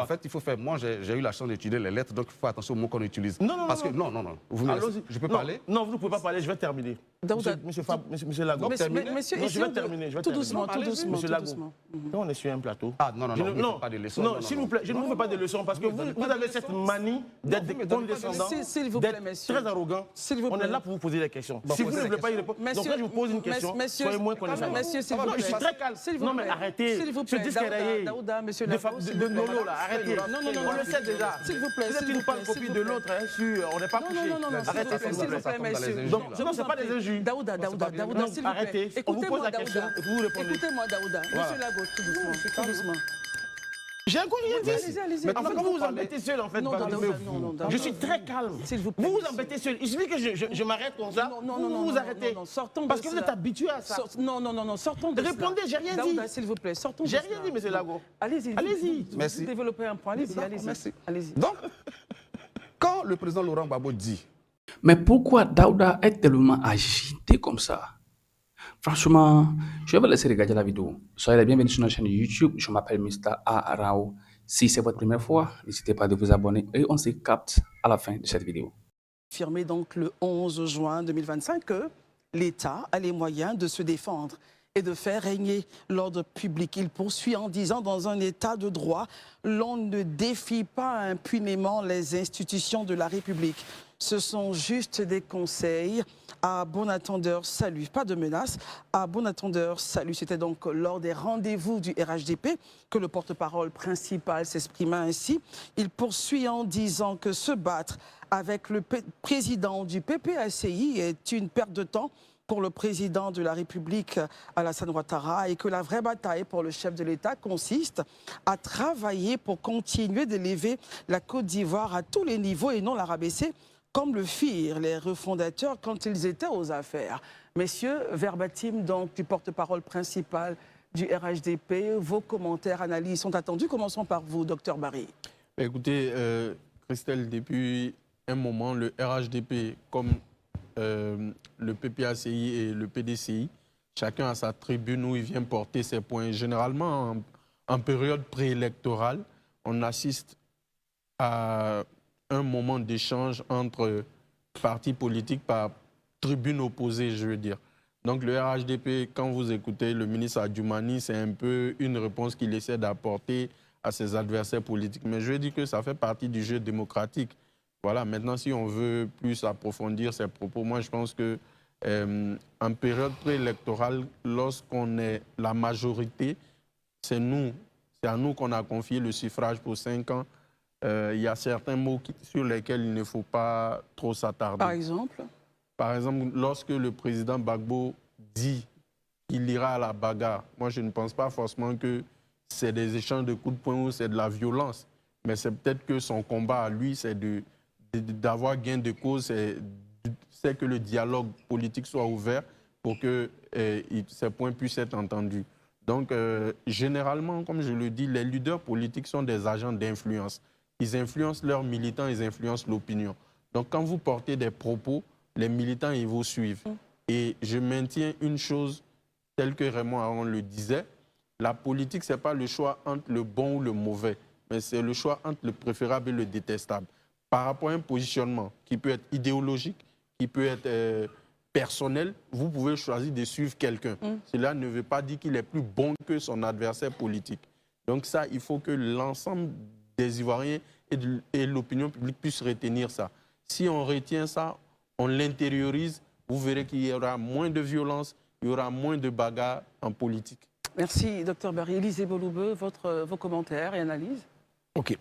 En fait, il faut faire. Moi, j'ai eu la chance d'étudier les lettres, donc il faut faire attention aux mots qu'on utilise. Non. Vous me laissez. Je peux parler? Non, vous ne pouvez pas parler, je vais terminer. Monsieur Lago. Monsieur, je vais terminer. Tout doucement, tout doucement. Monsieur Lago, on est sur un plateau. Ah, non, ne me faites pas de leçons. Non, s'il vous plaît, je ne vous fais pas de leçons parce que vous avez cette manie d'être condescendant, d'être très arrogant. On est là pour vous poser des questions. Si vous ne voulez pas y répondre, donc quand je vous pose une question, soyez moins condescendant. Monsieur, s'il vous plaît. Je suis très calme. Non, mais arrêtez. Ce disque rayé de Nolo, là, arrêtez. On le sait déjà. S'il vous plaît. Vous êtes une pâle copie de l'autre, on n'est pas couché. Arrêtez, s'il vous plaît. Non, ce n'est pas des injures. Daouda, s'il vous plaît. Arrêtez. On vous pose la question et vous répondez. Écoutez-moi, Daouda. Monsieur Lago, tout doucement. J'ai encore rien dit. Allez-y. En fait, vous vous embêtez seul, en fait. Non, je suis très calme. Vous vous embêtez seul. Il suffit que je m'arrête comme ça. Vous vous arrêtez. Parce que vous êtes habitué à ça. Non, sortons de ça. Répondez, j'ai rien dit. S'il vous plaît, sortons de ça. J'ai rien dit, monsieur Lago. Allez-y. Merci. Développez un point. Allez-y. Merci. Allez-y. Donc, quand le président Laurent Gbagbo dit... Mais pourquoi Daouda est tellement agité comme ça? Franchement, je vais vous laisser regarder la vidéo. Soyez les bienvenus sur notre chaîne YouTube. Je m'appelle Mr. Arao. Si c'est votre première fois, n'hésitez pas à vous abonner et on se capte à la fin de cette vidéo. Affirmé donc le 11 juin 2025 que l'État a les moyens de se défendre et de faire régner l'ordre public. Il poursuit en disant, dans un état de droit, l'on ne défie pas impunément les institutions de la République. Ce sont juste des conseils. À bon attendeur, salut. Pas de menace. À bon attendeur, salut. C'était donc lors des rendez-vous du RHDP que le porte-parole principal s'exprima ainsi. Il poursuit en disant que se battre avec le président du PPACI est une perte de temps pour le président de la République, Alassane Ouattara, et que la vraie bataille pour le chef de l'État consiste à travailler pour continuer d'élever la Côte d'Ivoire à tous les niveaux et non la rabaisser, comme le firent les refondateurs quand ils étaient aux affaires. Messieurs, verbatim donc du porte-parole principal du RHDP, vos commentaires, analyses sont attendus. Commençons par vous, docteur Barry. Écoutez, Christelle, depuis un moment, le RHDP, comme le PPACI et le PDCI, chacun a sa tribune où il vient porter ses points. Généralement, en période préélectorale, on assiste à un moment d'échange entre partis politiques par tribune opposée, je veux dire. Donc le RHDP, quand vous écoutez le ministre Adjoumani, c'est un peu une réponse qu'il essaie d'apporter à ses adversaires politiques. Mais je veux dire que ça fait partie du jeu démocratique. Voilà, maintenant, si on veut plus approfondir ces propos, moi, je pense que en période préélectorale, lorsqu'on est la majorité, c'est à nous qu'on a confié le suffrage pour 5 ans. Il y a certains mots sur lesquels il ne faut pas trop s'attarder. Par exemple? Par exemple, lorsque le président Gbagbo dit qu'il ira à la bagarre, moi je ne pense pas forcément que c'est des échanges de coups de poing ou c'est de la violence. Mais c'est peut-être que son combat à lui, c'est d'avoir gain de cause, c'est que le dialogue politique soit ouvert pour que ces points puissent être entendus. Donc, généralement, comme je le dis, les leaders politiques sont des agents d'influence. Ils influencent leurs militants, ils influencent l'opinion. Donc, quand vous portez des propos, les militants, ils vous suivent. Et je maintiens une chose telle que Raymond Aron le disait, la politique, ce n'est pas le choix entre le bon ou le mauvais, mais c'est le choix entre le préférable et le détestable. Par rapport à un positionnement qui peut être idéologique, qui peut être personnel, vous pouvez choisir de suivre quelqu'un. Cela ne veut pas dire qu'il est plus bon que son adversaire politique. Donc ça, il faut que l'ensemble des Ivoiriens et l'opinion publique puissent retenir ça. Si on retient ça, on l'intériorise, vous verrez qu'il y aura moins de violence, il y aura moins de bagarres en politique. Merci, Dr Barry. Élisée Boloubeu, vos commentaires et analyses. OK.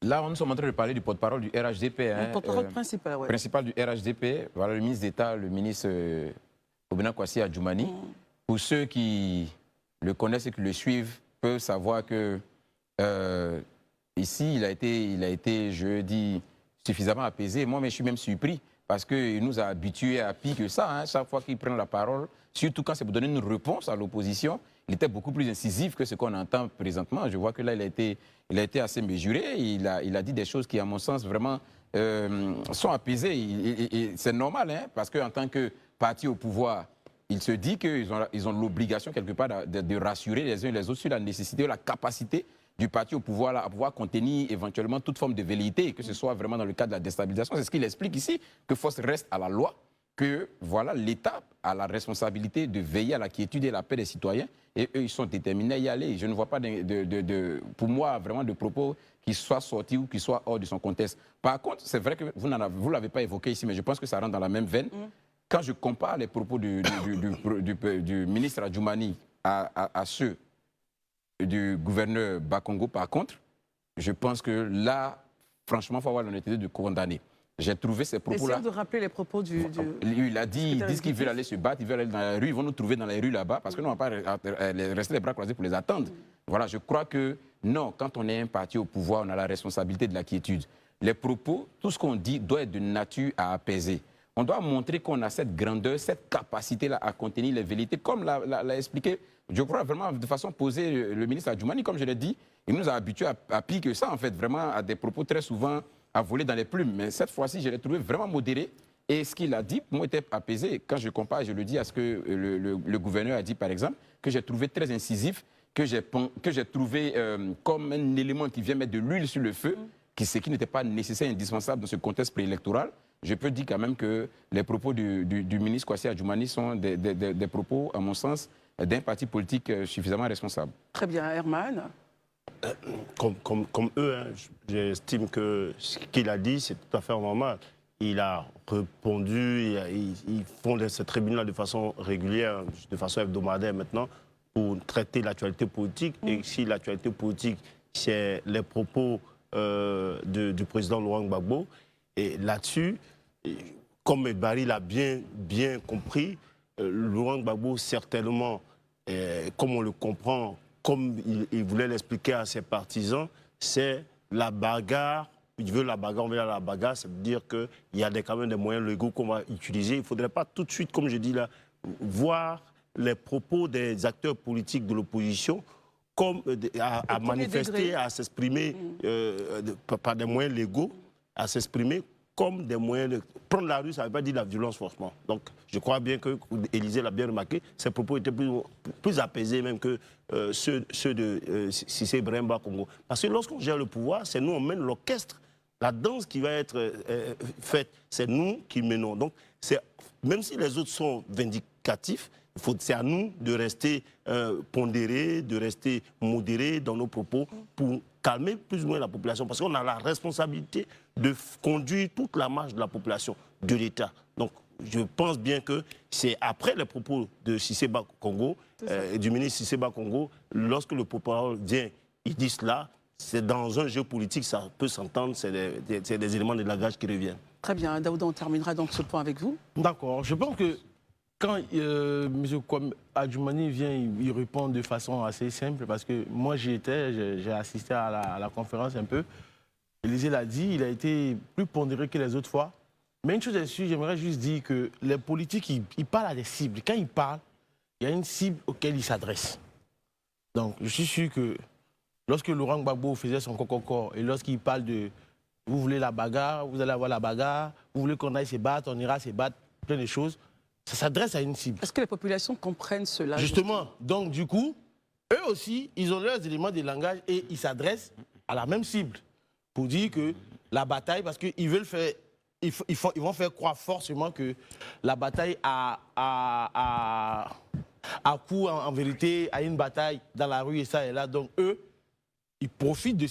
Là, nous sommes en train de parler du porte-parole du RHDP. Le porte-parole principal, oui. Principal du RHDP, voilà le ministre d'État, le ministre Obina Kwasi Adjoumani. Pour ceux qui le connaissent et qui le suivent, peuvent savoir que ici, il a été, je dis, suffisamment apaisé. Moi, mais je suis même surpris parce qu'il nous a habitués à pire que ça. Hein, chaque fois qu'il prend la parole, surtout quand c'est pour donner une réponse à l'opposition, il était beaucoup plus incisif que ce qu'on entend présentement. Je vois que là, il a été assez mesuré. Il a dit des choses qui, à mon sens, vraiment sont apaisées. Et c'est normal, hein, parce qu'en tant que parti au pouvoir, il se dit qu'ils ont l'obligation, quelque part, de rassurer les uns et les autres sur la nécessité ou la capacité du parti au pouvoir là, à pouvoir contenir éventuellement toute forme de velléité, que ce soit vraiment dans le cadre de la déstabilisation. C'est ce qu'il explique ici, que force reste à la loi, que voilà, l'État a la responsabilité de veiller à la quiétude et la paix des citoyens, et eux, ils sont déterminés à y aller. Je ne vois pas, pour moi, vraiment de propos qui soient sortis ou qui soient hors de son contexte. Par contre, c'est vrai que vous ne l'avez pas évoqué ici, mais je pense que ça rentre dans la même veine. Quand je compare les propos du ministre Adjoumani à ceux du gouverneur Bakongo, par contre, je pense que là, franchement, il faut avoir l'honnêteté de condamner. J'ai trouvé ces propos-là. Essayons de rappeler les propos du... Il a dit, ils disent qu'ils veulent aller se battre, ils veulent aller dans la rue, ils vont nous trouver dans les rues là-bas, parce que nous, on ne va pas rester les bras croisés pour les attendre. Voilà, je crois que non, quand on est un parti au pouvoir, on a la responsabilité de la quiétude. Les propos, tout ce qu'on dit doit être de nature à apaiser. On doit montrer qu'on a cette grandeur, cette capacité-là à contenir les velléités, comme l'a expliqué, je crois vraiment de façon posée le ministre Adjoumani, comme je l'ai dit, il nous a habitués à pire que ça, en fait, vraiment à des propos très souvent à voler dans les plumes. Mais cette fois-ci, je l'ai trouvé vraiment modéré. Et ce qu'il a dit, moi, était apaisé. Quand je compare, je le dis à ce que le gouverneur a dit, par exemple, que j'ai trouvé très incisif, que j'ai trouvé comme un élément qui vient mettre de l'huile sur le feu, ce qui n'était pas nécessaire, indispensable dans ce contexte préélectoral. Je peux dire quand même que les propos du ministre Kwasi Adjoumani sont des propos, à mon sens, d'un parti politique suffisamment responsable. Très bien, Herman. Comme eux, hein, j'estime que ce qu'il a dit, c'est tout à fait normal. Il a répondu, ils font ces tribunaux de façon régulière, de façon hebdomadaire maintenant, pour traiter l'actualité politique. Et si l'actualité politique, c'est les propos du président Laurent Gbagbo, et là-dessus, comme Edbari l'a bien compris, Laurent Gbagbo, certainement, comme on le comprend, comme il voulait l'expliquer à ses partisans, c'est la bagarre. Il veut la bagarre, on veut la bagarre, ça veut dire qu'il y a quand même des moyens légaux qu'on va utiliser. Il ne faudrait pas tout de suite, comme je dis là, voir les propos des acteurs politiques de l'opposition comme à manifester, à s'exprimer par des moyens légaux, à s'exprimer comme des moyens de... Prendre la rue, ça ne veut pas dire la violence, franchement. Donc, je crois bien que Élysée l'a bien remarqué, ses propos étaient plus apaisés même que ceux de Cissé Bremba Congo. Parce que lorsqu'on gère le pouvoir, c'est nous, on mène l'orchestre. La danse qui va être faite, c'est nous qui menons. Donc, même si les autres sont vindicatifs, c'est à nous de rester pondérés, de rester modérés dans nos propos pour calmer plus ou moins la population. Parce qu'on a la responsabilité de conduire toute la marche de la population, de l'État. Donc, je pense bien que c'est après les propos de Cissé Congo, du ministre Cissé Congo, lorsque le porte-parole vient, il dit cela, c'est dans un jeu politique, ça peut s'entendre, c'est des éléments de langage qui reviennent. Très bien, Daouda, on terminera donc ce point avec vous. D'accord, je pense que quand M. Adjoumani vient, il répond de façon assez simple, parce que moi j'ai assisté à la conférence un peu. Élysée l'a dit, il a été plus pondéré que les autres fois. Mais une chose est sûre, j'aimerais juste dire que les politiques, ils parlent à des cibles. Quand ils parlent, il y a une cible auquel ils s'adressent. Donc je suis sûr que lorsque Laurent Gbagbo faisait son cococor et lorsqu'il parle de « vous voulez la bagarre, vous allez avoir la bagarre, vous voulez qu'on aille se battre, on ira se battre », plein de choses, ça s'adresse à une cible. Est-ce que les populations comprennent cela? Justement. Donc, du coup, eux aussi, ils ont leurs éléments de langage et ils s'adressent à la même cible pour dire que la bataille, parce qu'ils veulent faire, ils vont faire croire forcément que la bataille a cours en vérité à une bataille dans la rue et ça et là. Donc, eux, ils profitent de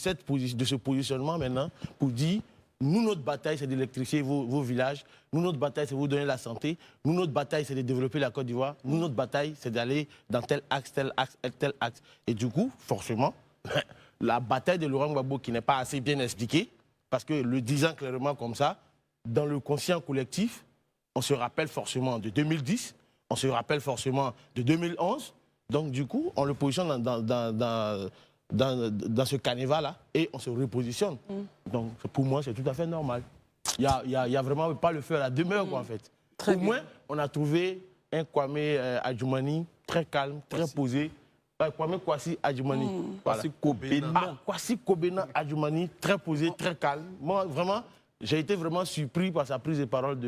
ce positionnement maintenant pour dire nous, notre bataille, c'est d'électrifier vos villages. Nous, notre bataille, c'est de vous donner la santé. Nous, notre bataille, c'est de développer la Côte d'Ivoire. Nous, notre bataille, c'est d'aller dans tel axe, tel axe, tel axe. Et du coup, forcément, la bataille de Laurent Gbagbo qui n'est pas assez bien expliquée, parce que le disant clairement comme ça, dans le conscient collectif, on se rappelle forcément de 2010, on se rappelle forcément de 2011. Donc, du coup, on le positionne dans ce carnaval-là et on se repositionne. Donc, pour moi, c'est tout à fait normal. Il n'y a vraiment pas le feu à la demeure, quoi, en fait. Au moins, on a trouvé un Kwame Adjoumani très calme, très posé. Kwame Kwasi Adjoumani. Kwasi Kobena Adjoumani, très posé, très calme. Moi, vraiment, j'ai été vraiment surpris par sa prise de parole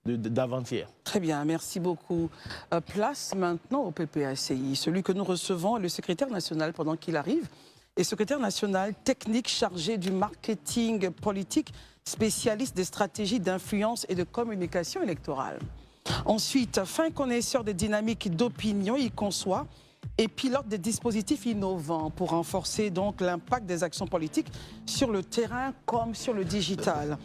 d'avant-hier. Très bien, merci beaucoup. Place maintenant au PPACI. Celui que nous recevons, le secrétaire national, pendant qu'il arrive, et secrétaire national technique chargé du marketing politique, spécialiste des stratégies d'influence et de communication électorale. Ensuite, fin connaisseur des dynamiques d'opinion, il conçoit et pilote des dispositifs innovants pour renforcer donc l'impact des actions politiques sur le terrain comme sur le digital.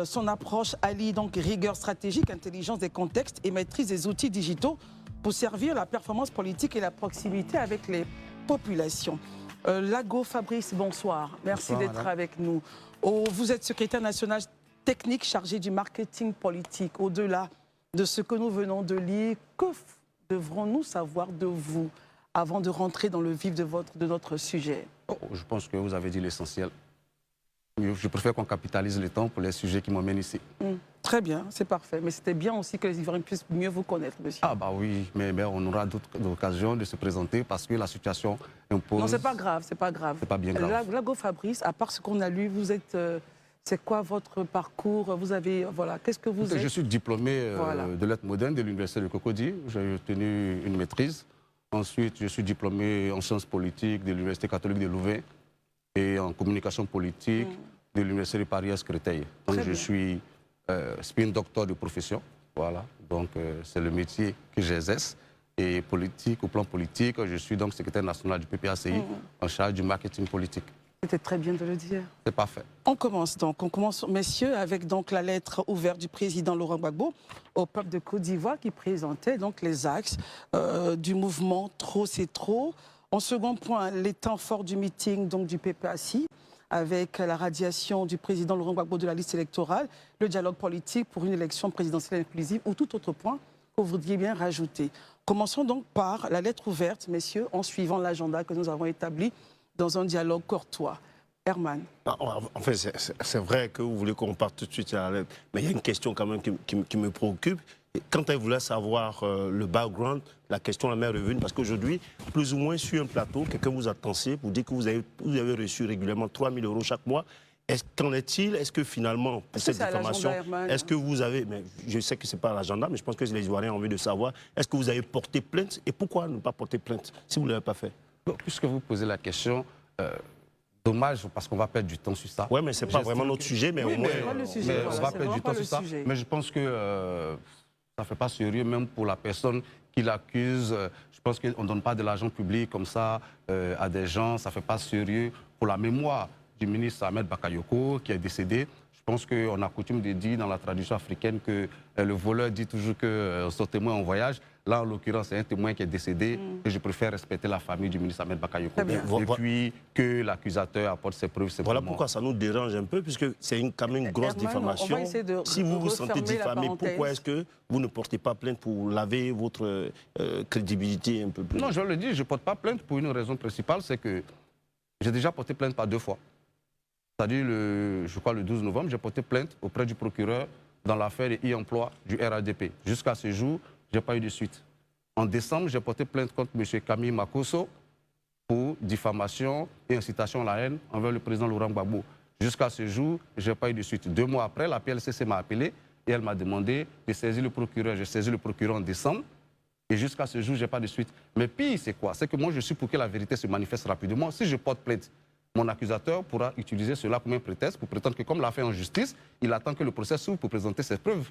Son approche allie donc rigueur stratégique, intelligence des contextes et maîtrise des outils digitaux pour servir la performance politique et la proximité avec les populations. Lago Fabrice, bonsoir. Merci d'être avec nous. Vous êtes secrétaire national technique chargé du marketing politique. Au-delà de ce que nous venons de lire, que devrons-nous savoir de vous avant de rentrer dans le vif de notre sujet? Je pense que vous avez dit l'essentiel. Je préfère qu'on capitalise le temps pour les sujets qui m'emmènent ici. Très bien, c'est parfait. Mais c'était bien aussi que les Ivoiriens puissent mieux vous connaître, monsieur. Ah bah oui, mais on aura d'autres occasions de se présenter parce que la situation impose... Non, c'est pas grave, c'est pas grave. C'est pas bien grave. Lago Fabrice, à part ce qu'on a lu, vous êtes... c'est quoi votre parcours? Vous avez... Voilà, qu'est-ce que vous êtes? Je suis diplômé de lettres modernes de l'Université de Cocody. J'ai obtenu une maîtrise. Ensuite, je suis diplômé en sciences politiques de l'Université catholique de Louvain et en communication politique de l'Université de Paris-Créteil. Donc, je suis spin doctor de profession. Voilà. Donc, c'est le métier que j'exerce. Et politique, au plan politique, je suis donc secrétaire national du PPACI en charge du marketing politique. C'était très bien de le dire. C'est parfait. On commence, messieurs, avec donc la lettre ouverte du président Laurent Gbagbo au peuple de Côte d'Ivoire qui présentait donc les axes du mouvement Trop c'est trop. En second point, les temps forts du meeting donc du PPACI avec la radiation du président Laurent Gbagbo de la liste électorale, le dialogue politique pour une élection présidentielle inclusive ou tout autre point que vous voudriez bien rajouter. Commençons donc par la lettre ouverte, messieurs, en suivant l'agenda que nous avons établi dans un dialogue courtois. Herman. En fait, c'est vrai que vous voulez qu'on parte tout de suite à la lettre, mais il y a une question quand même qui me préoccupe. Quand elle voulait savoir le background, la question m'est revenue, parce qu'aujourd'hui, plus ou moins sur un plateau, quelqu'un vous a tensé pour dire que vous avez reçu régulièrement 3 000 € chaque mois. Qu'en est-il? Est-ce que finalement, pour cette diffamation, est-ce que vous avez, mais je sais que ce n'est pas l'agenda, mais je pense que les Ivoiriens ont envie de savoir, est-ce que vous avez porté plainte et pourquoi ne pas porter plainte si vous ne l'avez pas fait? Puisque vous posez la question, dommage parce qu'on va perdre du temps sur ça. Oui, mais ce n'est pas vraiment notre sujet, mais au moins... on va perdre du temps sur ça. Mais je pense que ça ne fait pas sérieux, même pour la personne qui l'accuse. Je pense qu'on ne donne pas de l'argent public comme ça à des gens. Ça ne fait pas sérieux. Pour la mémoire du ministre Ahmed Bakayoko, qui est décédé, je pense qu'on a coutume de dire dans la tradition africaine que le voleur dit toujours que son témoin en voyage. Là, en l'occurrence, c'est un témoin qui est décédé et je préfère respecter la famille du ministre Ahmed Bakayoko. Et puis que l'accusateur apporte ses preuves. Voilà pourquoi ça nous dérange un peu, puisque c'est quand même une grosse diffamation. Si vous vous sentez diffamé, pourquoi est-ce que vous ne portez pas plainte pour laver votre crédibilité un peu plus? Non, je le dis, je ne porte pas plainte pour une raison principale, c'est que j'ai déjà porté plainte par 2 fois. C'est-à-dire, je crois, le 12 novembre, j'ai porté plainte auprès du procureur dans l'affaire de e-emploi du RADP. Jusqu'à ce jour, je n'ai pas eu de suite. En décembre, j'ai porté plainte contre M. Camille Makosso pour diffamation et incitation à la haine envers le président Laurent Gbagbo. Jusqu'à ce jour, je n'ai pas eu de suite. 2 mois après, la PLCC m'a appelé et elle m'a demandé de saisir le procureur. J'ai saisi le procureur en décembre et jusqu'à ce jour, je n'ai pas de suite. Mais pire, c'est quoi? C'est que moi, je suis pour que la vérité se manifeste rapidement. Si je porte plainte, mon accusateur pourra utiliser cela comme un prétexte pour prétendre que comme l'a fait en justice, il attend que le procès s'ouvre pour présenter ses preuves.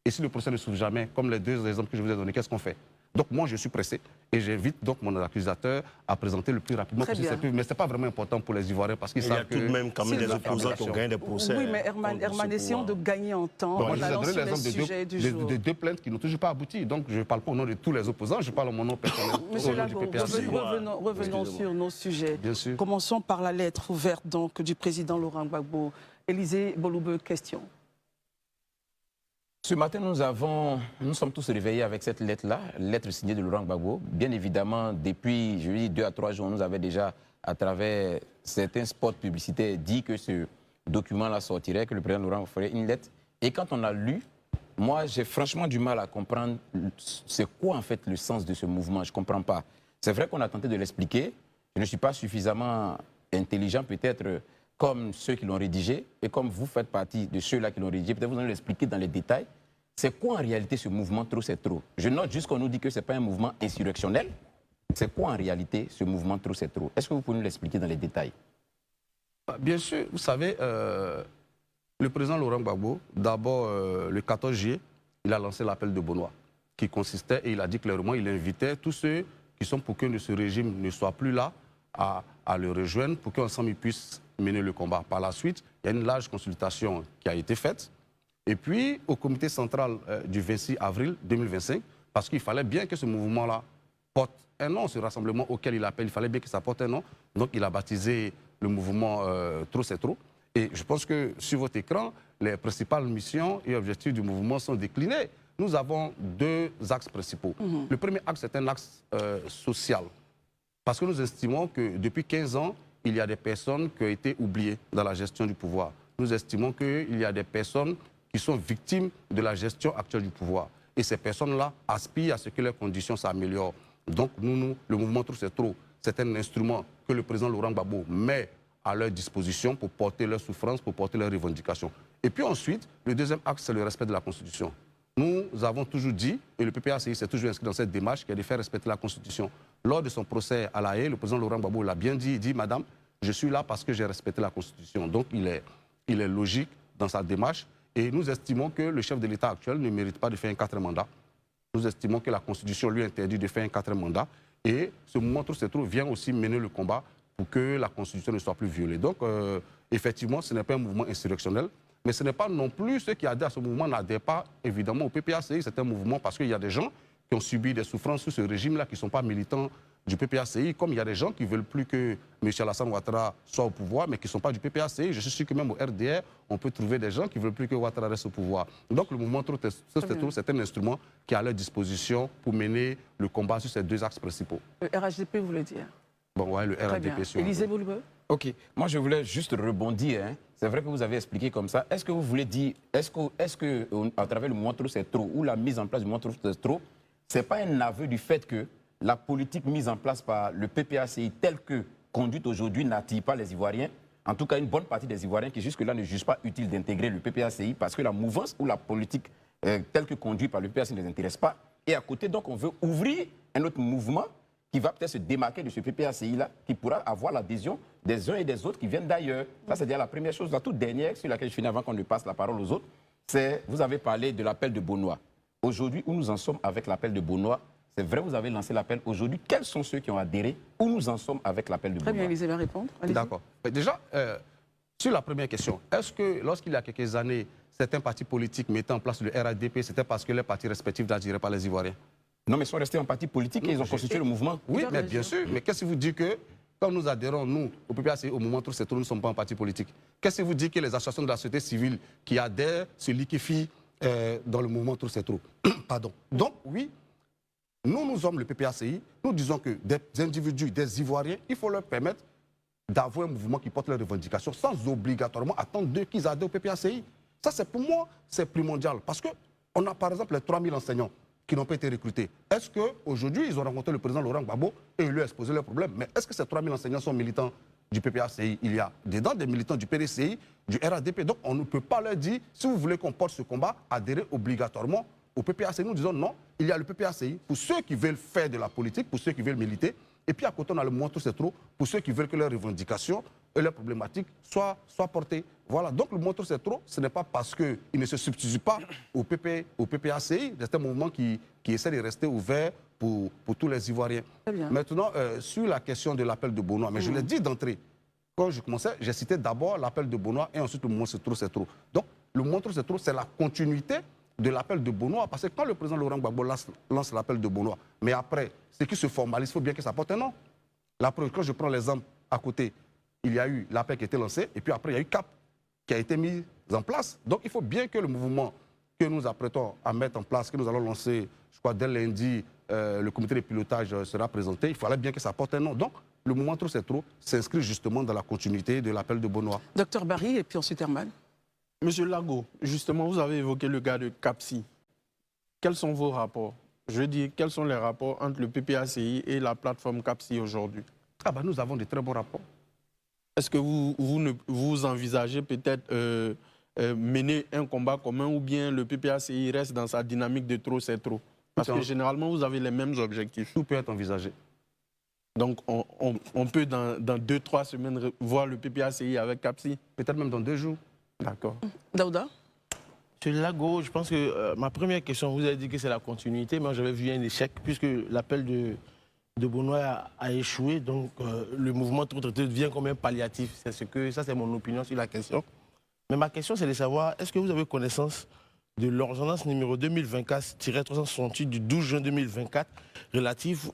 Et si le procès ne s'ouvre jamais, comme les 2 exemples que je vous ai donnés, qu'est-ce qu'on fait? Donc moi, je suis pressé et j'invite donc mon accusateur à présenter le plus rapidement possible ses preuves. Mais ce n'est pas vraiment important pour les Ivoiriens parce qu'ils savent que... Il y a tout de même quand même des opposants qui ont gagné des procès. Oui, mais Herman, essayons de gagner en temps. Bon, je vous ai donné l'exemple de 2 plaintes qui n'ont toujours pas abouti. Donc je ne parle pas au nom de tous les opposants, je parle au nom personnel. Monsieur Lago, revenons sur nos sujets. Bien sûr. Commençons par la lettre ouverte donc, du président Laurent Gbagbo. Élisée Boloube, question. Ce matin, nous sommes tous réveillés avec cette lettre-là, lettre signée de Laurent Gbagbo. Bien évidemment, depuis, je dis 2 à 3 jours, on nous avait déjà, à travers certains spots publicitaires, dit que ce document-là sortirait, que le président Laurent ferait une lettre. Et quand on a lu, moi, j'ai franchement du mal à comprendre c'est quoi, en fait, le sens de ce mouvement. Je ne comprends pas. C'est vrai qu'on a tenté de l'expliquer. Je ne suis pas suffisamment intelligent, peut-être, comme ceux qui l'ont rédigé, et comme vous faites partie de ceux-là qui l'ont rédigé, peut-être vous allez l'expliquer dans les détails. C'est quoi en réalité ce mouvement Trop c'est trop? Je note juste qu'on nous dit que ce n'est pas un mouvement insurrectionnel, C'est quoi en réalité ce mouvement Trop c'est trop? Est-ce que vous pouvez nous l'expliquer dans les détails? Bien sûr, vous savez, le président Laurent Gbagbo, d'abord le 14 juillet, il a lancé l'appel de Benoît, qui consistait, et il a dit clairement, il invitait tous ceux qui sont pour que ce régime ne soit plus là à le rejoindre, pour qu'ensemble ils puissent mener le combat. Par la suite, il y a une large consultation qui a été faite. Et puis, au comité central du 26 avril 2025, parce qu'il fallait bien que ce mouvement-là porte un nom, ce rassemblement auquel il appelle, il fallait bien que ça porte un nom. Donc, il a baptisé le mouvement Trop c'est trop. Et je pense que sur votre écran, les principales missions et objectifs du mouvement sont déclinés. Nous avons deux axes principaux. Le premier axe, c'est un axe social. Parce que nous estimons que depuis 15 ans, il y a des personnes qui ont été oubliées dans la gestion du pouvoir. Nous estimons qu'il y a des personnes qui sont victimes de la gestion actuelle du pouvoir. Et ces personnes-là aspirent à ce que leurs conditions s'améliorent. Donc, le mouvement Trop c'est trop, c'est un instrument que le président Laurent Gbagbo met à leur disposition pour porter leurs souffrances, pour porter leurs revendications. Et puis ensuite, le deuxième axe, c'est le respect de la Constitution. Nous avons toujours dit, et le PPACI s'est toujours inscrit dans cette démarche, qui est de faire respecter la Constitution. Lors de son procès à La Haye, le président Laurent Gbagbo l'a bien dit, il dit, madame, je suis là parce que j'ai respecté la Constitution. Donc il est logique dans sa démarche. Et nous estimons que le chef de l'État actuel ne mérite pas de faire un 4e mandat. Nous estimons que la Constitution lui interdit de faire un 4e mandat. Et ce mouvement Trop c'est trop vient aussi mener le combat pour que la Constitution ne soit plus violée. Donc, effectivement, ce n'est pas un mouvement insurrectionnel, mais ce n'est pas non plus ceux qui adhèrent à ce mouvement n'adhèrent pas évidemment au PPACI. C'est un mouvement parce qu'il y a des gens qui ont subi des souffrances sous ce régime-là, qui ne sont pas militants du PPACI, comme il y a des gens qui ne veulent plus que M. Alassane Ouattara soit au pouvoir, mais qui ne sont pas du PPACI. Je suis sûr que même au RDR, on peut trouver des gens qui ne veulent plus que Ouattara reste au pouvoir. Donc le mouvement Trop c'est un instrument qui est à leur disposition pour mener le combat sur ces deux axes principaux. Le RHDP, vous voulez dire? Bon, ouais, le RHDP. Élisée Boulbeux. Ok, moi je voulais juste rebondir. Hein. C'est vrai que vous avez expliqué comme ça. Est-ce que vous voulez dire, est-ce que à travers le mouvement Trop c'est trop, ou la mise en place du mouvement Trop c'est trop, c'est pas un aveu du fait que la politique mise en place par le PPACI telle que conduite aujourd'hui n'attire pas les Ivoiriens? En tout cas, une bonne partie des Ivoiriens qui jusque-là ne jugent pas utile d'intégrer le PPACI parce que la mouvance ou la politique telle que conduite par le PPACI ne les intéresse pas. Et à côté, donc, on veut ouvrir un autre mouvement qui va peut-être se démarquer de ce PPACI-là, qui pourra avoir l'adhésion des uns et des autres qui viennent d'ailleurs. Ça, c'est déjà la première chose. La toute dernière, sur laquelle je finis avant qu'on ne passe la parole aux autres, c'est, vous avez parlé de l'appel de Benoît. Aujourd'hui, où nous en sommes avec l'appel de Benoît, c'est vrai, vous avez lancé l'appel aujourd'hui. Quels sont ceux qui ont adhéré? Où nous en sommes avec l'appel de Benoît? Très bien, Élisée va répondre. D'accord. Déjà, sur la première question, est-ce que lorsqu'il y a quelques années, certains partis politiques mettaient en place le RHDP, c'était parce que les partis respectifs n'adhéraient pas les Ivoiriens? Non, mais ils sont restés en parti politique et ils ont constitué le mouvement. Oui, mais bien sûr. Mais qu'est-ce qui vous dit que quand nous adhérons, nous, au PPACI, au moment Trop c'est trop, nous ne sommes pas un parti politique? Qu'est-ce qui vous dit que les associations de la société civile qui adhèrent se liquéfient dans le mouvement Trop c'est trop? Pardon. Donc, oui, nous sommes le PPACI. Nous disons que des individus, des Ivoiriens, il faut leur permettre d'avoir un mouvement qui porte leurs revendications sans obligatoirement attendre d'eux qu'ils adhèrent au PPACI. Ça, c'est pour moi, c'est primordial. Parce qu'on a par exemple les 3000 enseignants qui n'ont pas été recrutés. Est-ce qu'aujourd'hui, ils ont rencontré le président Laurent Gbagbo et il lui a exposé leurs problèmes? Mais est-ce que ces 3000 enseignants sont militants du PPACI? Il y a dedans des militants du PDCI, du RADP. Donc, on ne peut pas leur dire, si vous voulez qu'on porte ce combat, adhérer obligatoirement au PPACI. Nous disons non, il y a le PPACI pour ceux qui veulent faire de la politique, pour ceux qui veulent militer. Et puis à côté, on a le mouvement Trop c'est trop pour ceux qui veulent que leurs revendications et leurs problématiques soient portées. Voilà, donc le mouvement Trop c'est trop, ce n'est pas parce qu'il ne se substitue pas au PPACI, c'est un mouvement qui essaie de rester ouvert pour tous les Ivoiriens. Maintenant, sur la question de l'appel de Benoît, mais je l'ai dit d'entrée, quand je commençais, j'ai cité d'abord l'appel de Benoît et ensuite le mouvement Trop c'est trop. Donc le mouvement Trop c'est trop, c'est la continuité de l'appel de Benoît, parce que quand le président Laurent Gbagbo lance l'appel de Benoît, mais après, ce qui se formalise, il faut bien que ça porte un nom. La preuve, quand je prends l'exemple à côté, il y a eu l'appel qui a été lancé, et puis après, il y a eu CAP qui a été mis en place. Donc, il faut bien que le mouvement que nous apprêtons à mettre en place, que nous allons lancer, je crois, dès lundi, le comité de pilotage sera présenté, il fallait bien que ça porte un nom. Donc, le mouvement Trop c'est trop s'inscrit justement dans la continuité de l'appel de Benoît. Docteur Barry, et puis ensuite Herman. Monsieur Lago, justement, vous avez évoqué le cas de CAPSI. Quels sont vos rapports? Je veux dire, quels sont les rapports entre le PPACI et la plateforme CAPSI aujourd'hui? Nous avons de très bons rapports. Est-ce que vous envisagez peut-être mener un combat commun ou bien le PPACI reste dans sa dynamique de trop c'est trop? Parce que généralement, vous avez les mêmes objectifs. Tout peut être envisagé. Donc, on peut, dans 2-3 semaines, voir le PPACI avec CAPSI. Peut-être même dans 2 jours. D'accord. Daouda? Monsieur Lago, je pense que ma première question, vous avez dit que c'est la continuité. Moi, j'avais vu un échec, puisque l'appel de Benoît a échoué. Donc, le mouvement Trou Traité devient comme un palliatif. Ça, c'est mon opinion sur la question. Mais ma question, c'est de savoir, est-ce que vous avez connaissance de l'ordonnance numéro 2024-368 du 12 juin 2024 relative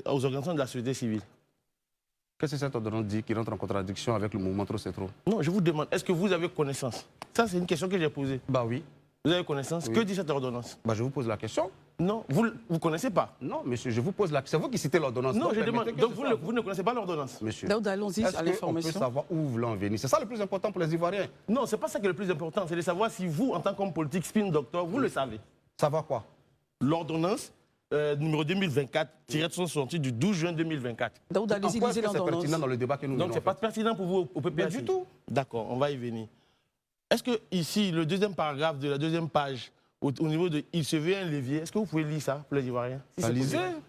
aux organisations de la société civile? Qu'est-ce que cette ordonnance dit qui rentre en contradiction avec le mouvement Trop c'est trop? Non, je vous demande, est-ce que vous avez connaissance? Ça, c'est une question que j'ai posée. Bah oui. Vous avez connaissance? Oui. Que dit cette ordonnance? Bah je vous pose la question. Non, vous ne connaissez pas? Non, monsieur, je vous pose la question. C'est vous qui citez l'ordonnance. Non, je demande. permettez que Donc, je vous, sois- vous ne connaissez pas l'ordonnance? Monsieur, Daouda, allons-y est-ce à qu'on peut l'information. savoir où vous voulez en venir? C'est ça le plus important pour les Ivoiriens. Non, c'est pas ça qui est le plus important. C'est de savoir si vous, en tant qu'homme politique, spin doctor, vous le savez. Savoir quoi? L'ordonnance numéro 2024-368 du 12 juin 2024. Daouda, En allez-y, quoi lisez est-ce que c'est l'ordonnance. pertinent dans le débat que nous Donc, menons, c'est en pas fait? pertinent pour vous au PPAC? Du tout. D'accord, on va y venir. Est-ce que ici, le deuxième paragraphe de la deuxième page, au niveau de « Il se veut un levier », est-ce que vous pouvez lire ça pour les Ivoiriens? Si Bah, c'est lisez. possible. Vous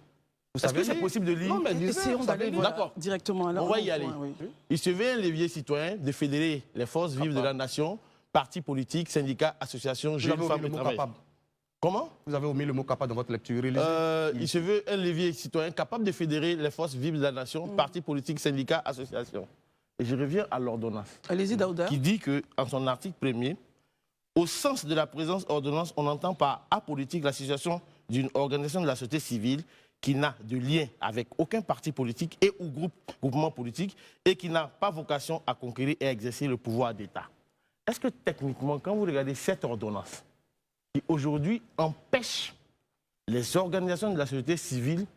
Est-ce que savez c'est lire? possible de lire? Non, mais lisez. Essayons vous d'aller savez lire. D'accord. directement. Alors, On va y aller. oui. Il se veut un levier citoyen de fédérer les forces vives de la nation, partis politiques, syndicats, associations, Vous jeunes, avez omis femmes le et mot travailleurs. capable. Comment? Vous avez omis le mot capable dans votre lecture. Lisez. Il se veut un levier citoyen capable de fédérer les forces vives de la nation, partis politiques, syndicats, associations. Et je reviens à l'ordonnance, Allez-y, Daouda. qui dit que, en son article 1er, au sens de la présente ordonnance, on entend par apolitique l'association d'une organisation de la société civile qui n'a de lien avec aucun parti politique et ou groupement politique et qui n'a pas vocation à conquérir et à exercer le pouvoir d'État. Est-ce que techniquement, quand vous regardez cette ordonnance, qui aujourd'hui empêche les organisations de la société civile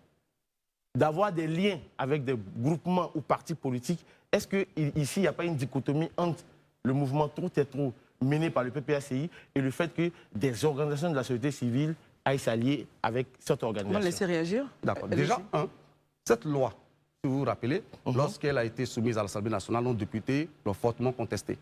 d'avoir des liens avec des groupements ou partis politiques, est-ce qu'ici, il n'y a pas une dichotomie entre le mouvement Trop est trop mené par le PPACI et le fait que des organisations de la société civile aillent s'allier avec cette On va organisation? laisser réagir. D'accord. Allez-y. Déjà, cette loi, si vous vous rappelez, lorsqu'elle a été soumise à l'Assemblée nationale, nos députés l'ont fortement contestée.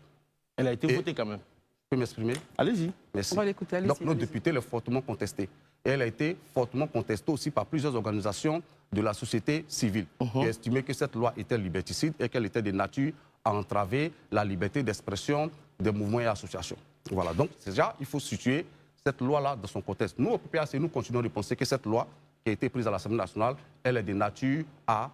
Elle a été Et- votée quand même. Je peux m'exprimer? Allez-y. Merci. On va l'écouter, allez-y, Donc, nos allez-y. députés l'ont fortement contestée. Et elle a été fortement contestée aussi par plusieurs organisations de la société civile qui estimaient que cette loi était liberticide et qu'elle était de nature à entraver la liberté d'expression des mouvements et associations. Voilà. Donc, déjà, il faut situer cette loi-là dans son contexte. Nous, au PPAC, nous continuons de penser que cette loi qui a été prise à l'Assemblée nationale, elle est de nature à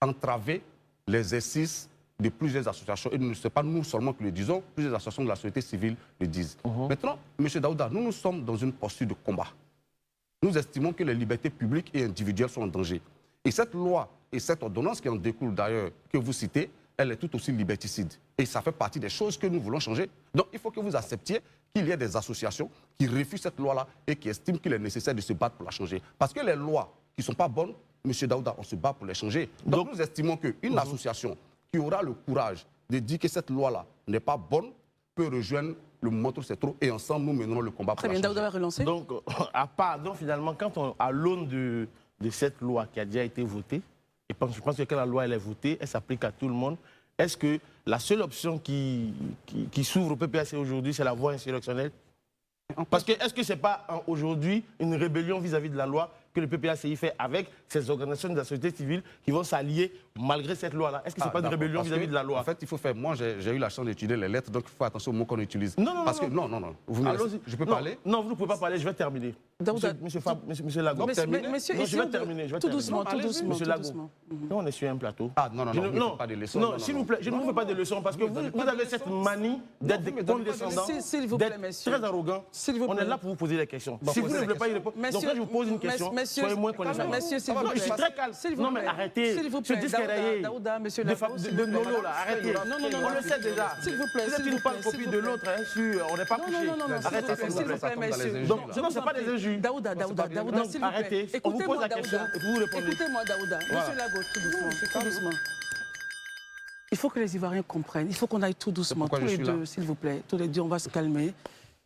entraver l'exercice de plusieurs associations. Et ce n'est pas nous seulement qui le disons, plusieurs associations de la société civile le disent. Maintenant, M. Daouda, nous sommes dans une posture de combat. Nous estimons que les libertés publiques et individuelles sont en danger. Et cette loi et cette ordonnance qui en découle d'ailleurs, que vous citez, elle est tout aussi liberticide. Et ça fait partie des choses que nous voulons changer. Donc il faut que vous acceptiez qu'il y ait des associations qui refusent cette loi-là et qui estiment qu'il est nécessaire de se battre pour la changer. Parce que les lois qui ne sont pas bonnes, M. Daouda, on se bat pour les changer. Donc nous estimons qu'une association qui aura le courage de dire que cette loi-là n'est pas bonne peut rejoindre le mouvement Trop c'est trop et ensemble nous mènerons le combat Très pour bien, la changer. Daouda va relancer. Donc, donc finalement, quand on, à l'aune de cette loi qui a déjà été votée, et je pense que quand la loi elle est votée, elle s'applique à tout le monde, est-ce que la seule option qui s'ouvre au PPAC aujourd'hui, c'est la voie insurrectionnelle? Parce que est-ce que ce n'est pas aujourd'hui une rébellion vis-à-vis de la loi que le PPACI fait avec ces organisations de la société civile qui vont s'allier malgré cette loi-là? Est-ce que ce n'est pas une d'accord, rébellion parce vis-à-vis que, de la loi? En fait, il faut faire. Moi, j'ai eu la chance d'étudier les lettres, donc il faut attention aux mots qu'on utilise. Non. Parce que non. Vous me laissez- Allons-y. je peux Non, parler? Non, vous ne pouvez pas parler, je vais terminer. Daouda, Monsieur Lago, Monsieur, terminez. monsieur, Non, je essayons vais de- terminer. tout doucement, tout allez-y, doucement, Monsieur tout Lago. doucement. Non, on est sur un plateau. Ah, non, Je vous ne faites pas des leçons. Non, s'il vous plaît, je ne vous fais pas de leçons parce que vous avez cette manie d'être vous me donnez pas de condescendant, leçons. S'il vous plaît, d'être messieurs. très arrogant. S'il vous On plaît. est là pour vous poser des questions. Bon, Si vous posez ne des voulez pas y questions. répondre, donc quand je vous pose une question, soyez moins condescendant. Messieurs, s'il vous Non, plaît. je suis très calme. S'il vous Non, mais plaît. arrêtez. S'il vous Ce plaît, disque éraillé Daouda, monsieur de Lago, s'il vous plaît. Nolo, là, arrêtez. Non, On le sait déjà. S'il vous plaît, Vous êtes s'il une vous pâle plaît, copie s'il de vous l'autre, hein, on n'est pas Non, couché. non, non, non, Arrêtez, s'il vous plaît, messieurs. Donc, non, c'est pas des injures. Daouda, Daouda, Non, s'il vous plaît. arrêtez. On vous pose la question et vous répondez. Écoutez-moi, Daouda. Voilà. Monsieur Lago, tout doucement, tout doucement. Il faut que les Ivoiriens comprennent. Il faut qu'on aille tout doucement, pourquoi tous je les suis deux, là. s'il vous plaît. Tous les deux, on va se calmer.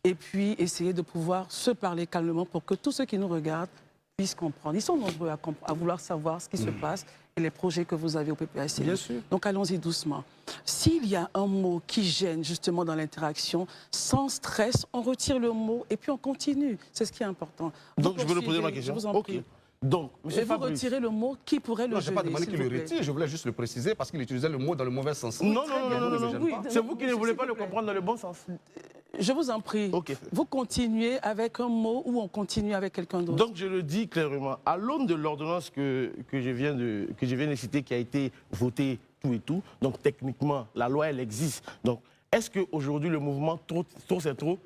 Et puis, essayer de pouvoir se parler calmement pour que tous ceux qui nous regardent puissent comprendre. Ils sont nombreux à vouloir savoir ce qui se passe et les projets que vous avez au PPAC. Bien sûr. Donc, allons-y doucement. S'il y a un mot qui gêne justement dans l'interaction, sans stress, on retire le mot et puis on continue. C'est ce qui est important. Donc, je Vous veux reposer ma poursuivez, question. Je vous en Ok. prie. Donc, Et monsieur vous Fabrice... retirez le mot qui pourrait le Non, je n'ai pas gêner, demandé s'il qu'il le vous plaît. retire, je voulais juste le préciser parce qu'il utilisait le mot dans le mauvais sens. Non, très non, bien. non, non, Ne me non, gêne Oui, pas. c'est vous qui ne voulez s'il pas vous le plaît. comprendre dans le bon sens. Je vous en prie. Ok. Vous continuez avec un mot ou on continue avec quelqu'un d'autre? Donc, je le dis clairement, à l'aune de l'ordonnance que je viens de citer, qui a été votée tout et tout, donc techniquement, la loi, elle existe. Donc, est-ce qu'aujourd'hui, le mouvement Trop c'est trop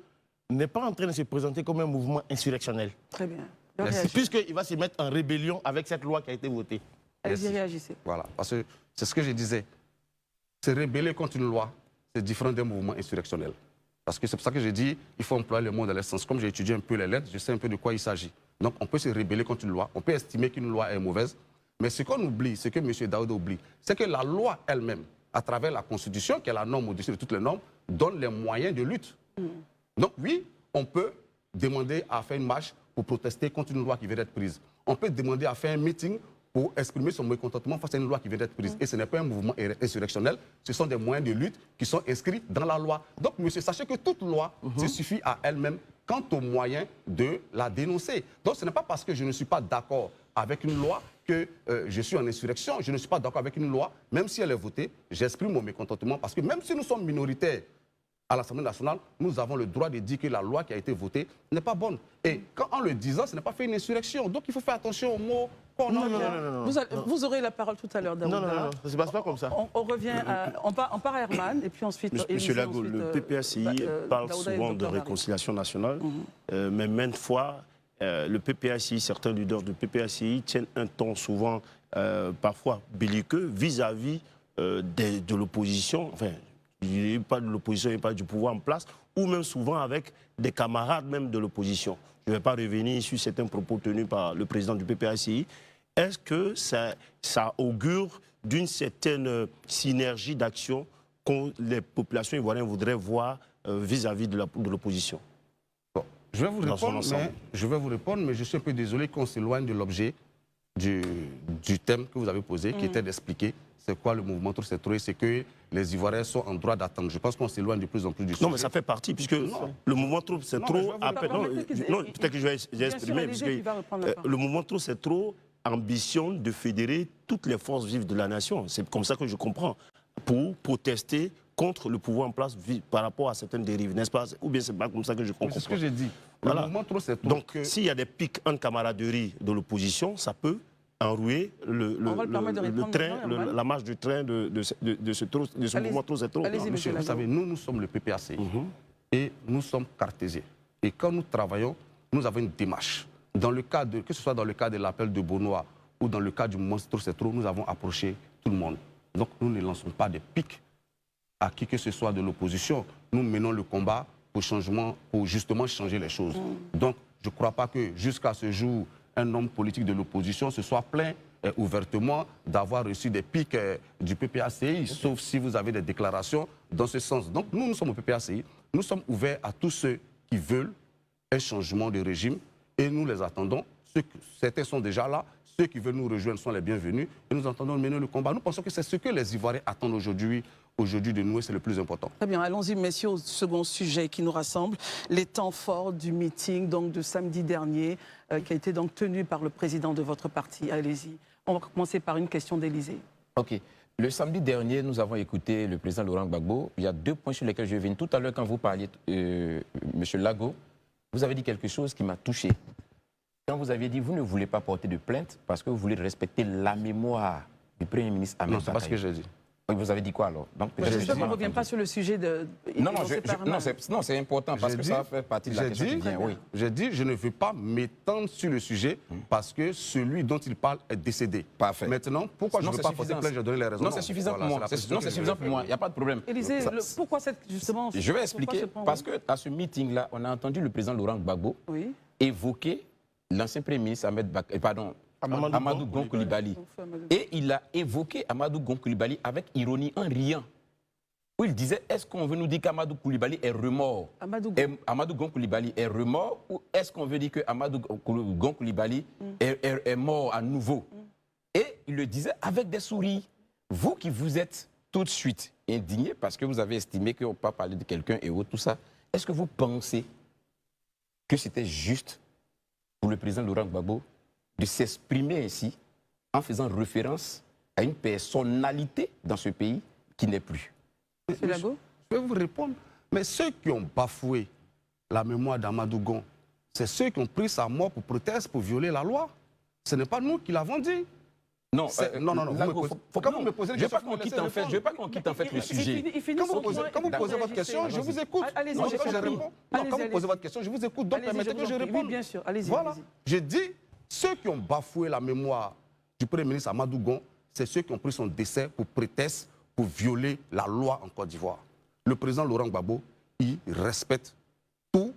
n'est pas en train de se présenter comme un mouvement insurrectionnel? Très bien. Merci. Puisqu'il va se mettre en rébellion avec cette loi qui a été votée. Allez-y, Merci. réagissez. Voilà, parce que c'est ce que je disais. Se rebeller contre une loi, c'est différent d'un mouvement insurrectionnel. Parce que c'est pour ça que j'ai dit il faut employer le mot dans le sens. Comme j'ai étudié un peu les lettres, je sais un peu de quoi il s'agit. Donc on peut se rebeller contre une loi, on peut estimer qu'une loi est mauvaise, mais ce qu'on oublie, ce que M. Daoud oublie, c'est que la loi elle-même, à travers la Constitution, qui est la norme au-dessus de toutes les normes, donne les moyens de lutte. Donc oui, on peut demander à faire une marche pour protester contre une loi qui vient d'être prise. On peut demander à faire un meeting pour exprimer son mécontentement face à une loi qui vient d'être prise. Et ce n'est pas un mouvement insurrectionnel, ce sont des moyens de lutte qui sont inscrits dans la loi. Donc, monsieur, sachez que toute loi se suffit à elle-même quant aux moyens de la dénoncer. Donc, ce n'est pas parce que je ne suis pas d'accord avec une loi que je suis en insurrection. Je ne suis pas d'accord avec une loi, même si elle est votée, j'exprime mon mécontentement parce que même si nous sommes minoritaires à l'Assemblée nationale, nous avons le droit de dire que la loi qui a été votée n'est pas bonne. Et en le disant, ce n'est pas fait une insurrection. Donc il faut faire attention aux mots qu'on Non, emploie. non, non, non, non. Vous aurez la parole tout à l'heure, Daouda. Non, non, non, ça ne se passe pas comme ça. On revient à... On part à Herman et puis ensuite... Monsieur Élysée, Lago, ensuite, le PPACI parle Daouda et souvent le de docteur Larry. réconciliation nationale, mais maintes fois, le PPACI, certains leaders du PPACI tiennent un ton souvent, parfois belliqueux, vis-à-vis de l'opposition, enfin, il n'y a pas de l'opposition, il n'y a pas du pouvoir en place, ou même souvent avec des camarades même de l'opposition. Je ne vais pas revenir sur certains propos tenus par le président du PPACI. Est-ce que ça augure d'une certaine synergie d'action que les populations ivoiriennes voudraient voir vis-à-vis de l'opposition? Bon, je vais vous Dans son répondre, mais je suis un peu désolé qu'on s'éloigne de l'objet du thème que vous avez posé, qui était d'expliquer c'est quoi le mouvement Trop c'est trop et c'est que les Ivoiriens sont en droit d'attendre. Je pense qu'on s'éloigne de plus en plus du sujet. Non, mais ça fait partie, puisque le mouvement Trop c'est Non, trop... mais je vais vous appelle- répondre. non, peut-être que je vais Bien exprimer, sûr, parce Élysée qui va reprendre la que parole. le mouvement Trop c'est trop ambitionne de fédérer toutes les forces vives de la nation. C'est comme ça que je comprends. Pour protester contre le pouvoir en place par rapport à certaines dérives, n'est-ce pas? Ou bien c'est pas comme ça que je Mais comprends. c'est ce que j'ai dit. Voilà. Le mouvement Trop c'est trop. Donc, que- s'il y a des pics en camaraderie de l'opposition, ça peut enrouer On va le permettre de répondre maintenant, la marche du train de ce Allez-y. mouvement Trop c'est trop. Allez-y, Non, monsieur monsieur, vous Lago. savez, nous sommes le PPACI et nous sommes cartésiens. Et quand nous travaillons, nous avons une démarche. Que ce soit dans le cas de l'appel de Bonois ou dans le cas du mouvement Trop c'est trop, nous avons approché tout le monde. Donc nous ne lançons pas des pics à qui que ce soit de l'opposition. Nous menons le combat pour justement changer les choses. Donc je ne crois pas que jusqu'à ce jour, un homme politique de l'opposition se soit plaint ouvertement d'avoir reçu des pics du PPACI, sauf si vous avez des déclarations dans ce sens. Donc nous sommes au PPACI, nous sommes ouverts à tous ceux qui veulent un changement de régime et nous les attendons. Certains sont déjà là, ceux qui veulent nous rejoindre sont les bienvenus et nous entendons mener le combat. Nous pensons que c'est ce que les Ivoiriens attendent aujourd'hui de nous et c'est le plus important. Très bien, allons-y, messieurs, au second sujet qui nous rassemble, les temps forts du meeting donc, de samedi dernier, qui a été donc tenu par le président de votre parti. Allez-y. On va commencer par une question d'Élysée. Ok. Le samedi dernier, nous avons écouté le président Laurent Gbagbo. Il y a deux points sur lesquels je viens. Tout à l'heure, quand vous parliez, M. Lago, vous avez dit quelque chose qui m'a touché. Quand vous aviez dit vous ne voulez pas porter de plainte parce que vous voulez respecter la mémoire du Premier ministre Ahmed Non, c'est pas ce que Bakayoko. j'ai dit. Vous avez dit quoi alors? Donc, J'espère qu'on ne revient pas sur le sujet de... Non, énoncé par c'est important parce J'ai que dit- ça fait partie de la question qui vient. Oui. J'ai dit, je ne veux pas m'étendre sur le sujet parce que celui dont il parle est décédé. Parfait. Maintenant, pourquoi je Non, ne veux c'est pas porter suffisant. plainte, j'ai donné les raisons. Non, c'est suffisant Voilà, pour moi. c'est la position Non, que c'est je suffisant vais pour moi. Il n'y a pas de problème. Élysée, Ça- pourquoi cette, justement... Je vais pourquoi expliquer. ce point, Parce oui. qu'à ce meeting-là, on a entendu le président Laurent Gbagbo Oui. évoquer l'ancien Premier ministre Amadou Gon Coulibaly. Et il a évoqué Amadou Gon Coulibaly avec ironie, en riant. Où il disait, est-ce qu'on veut nous dire qu'Amadou Coulibaly est remords? Amadou Gon Coulibaly est remords ou est-ce qu'on veut dire que Amadou Gon Coulibaly est mort à nouveau? Et il le disait avec des sourires. Vous qui vous êtes tout de suite indigné parce que vous avez estimé qu'on ne peut pas parler de quelqu'un et autres, tout ça, est-ce que vous pensez que c'était juste pour le président Laurent Gbagbo de s'exprimer ainsi en faisant référence à une personnalité dans ce pays qui n'est plus. Monsieur Lago? Je vais vous répondre. Mais ceux qui ont bafoué la mémoire d'Amadou Gon, c'est ceux qui ont pris sa mort pour protester, pour violer la loi. Ce n'est pas nous qui l'avons dit. Non, non. Quand vous me posez une question, je ne veux pas qu'on quitte en fait le sujet. Quand vous posez votre question, je vous écoute. Non, je réponds. Quand vous posez votre question, je vous écoute. Donc permettez que je réponde. Oui, bien sûr. Allez-y. Voilà. Je dis, ceux qui ont bafoué la mémoire du Premier ministre Amadou Gon, c'est ceux qui ont pris son décès pour prétexte, pour violer la loi en Côte d'Ivoire. Le président Laurent Gbagbo, il respecte tous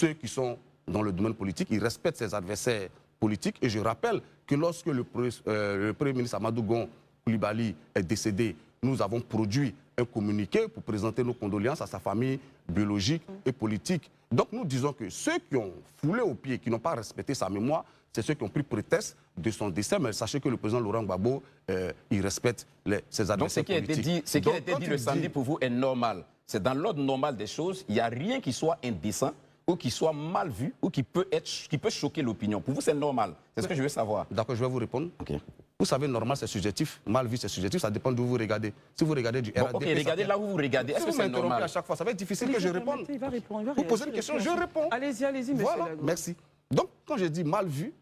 ceux qui sont dans le domaine politique, il respecte ses adversaires politiques. Et je rappelle que lorsque le Premier ministre Amadou Gon Coulibaly est décédé, nous avons produit un communiqué pour présenter nos condoléances à sa famille biologique et politique. Donc nous disons que ceux qui ont foulé aux pieds, qui n'ont pas respecté sa mémoire, c'est ceux qui ont pris prétexte de son décès. Mais sachez que le président Laurent Gbagbo, il respecte ses adversaires donc ce qui a été dit, ce qui a été dit le samedi pour vous est normal. C'est dans l'ordre normal des choses. Il n'y a rien qui soit indécent ou qui soit mal vu ou qui peut choquer l'opinion. Pour vous, c'est normal. C'est ce que je veux savoir. D'accord, je vais vous répondre. Okay. Vous savez, normal, c'est subjectif. Mal vu, c'est subjectif. Ça dépend d'où vous regardez. Si vous regardez du RADP... Ok, regardez là où vous regardez. Est-ce que c'est normal? À chaque fois, ça va être difficile que je réponde. Il va répondre. Vous posez une question, je réponds. Allez-y, monsieur Voilà, Lago. merci. Donc, quand je dis mal vu,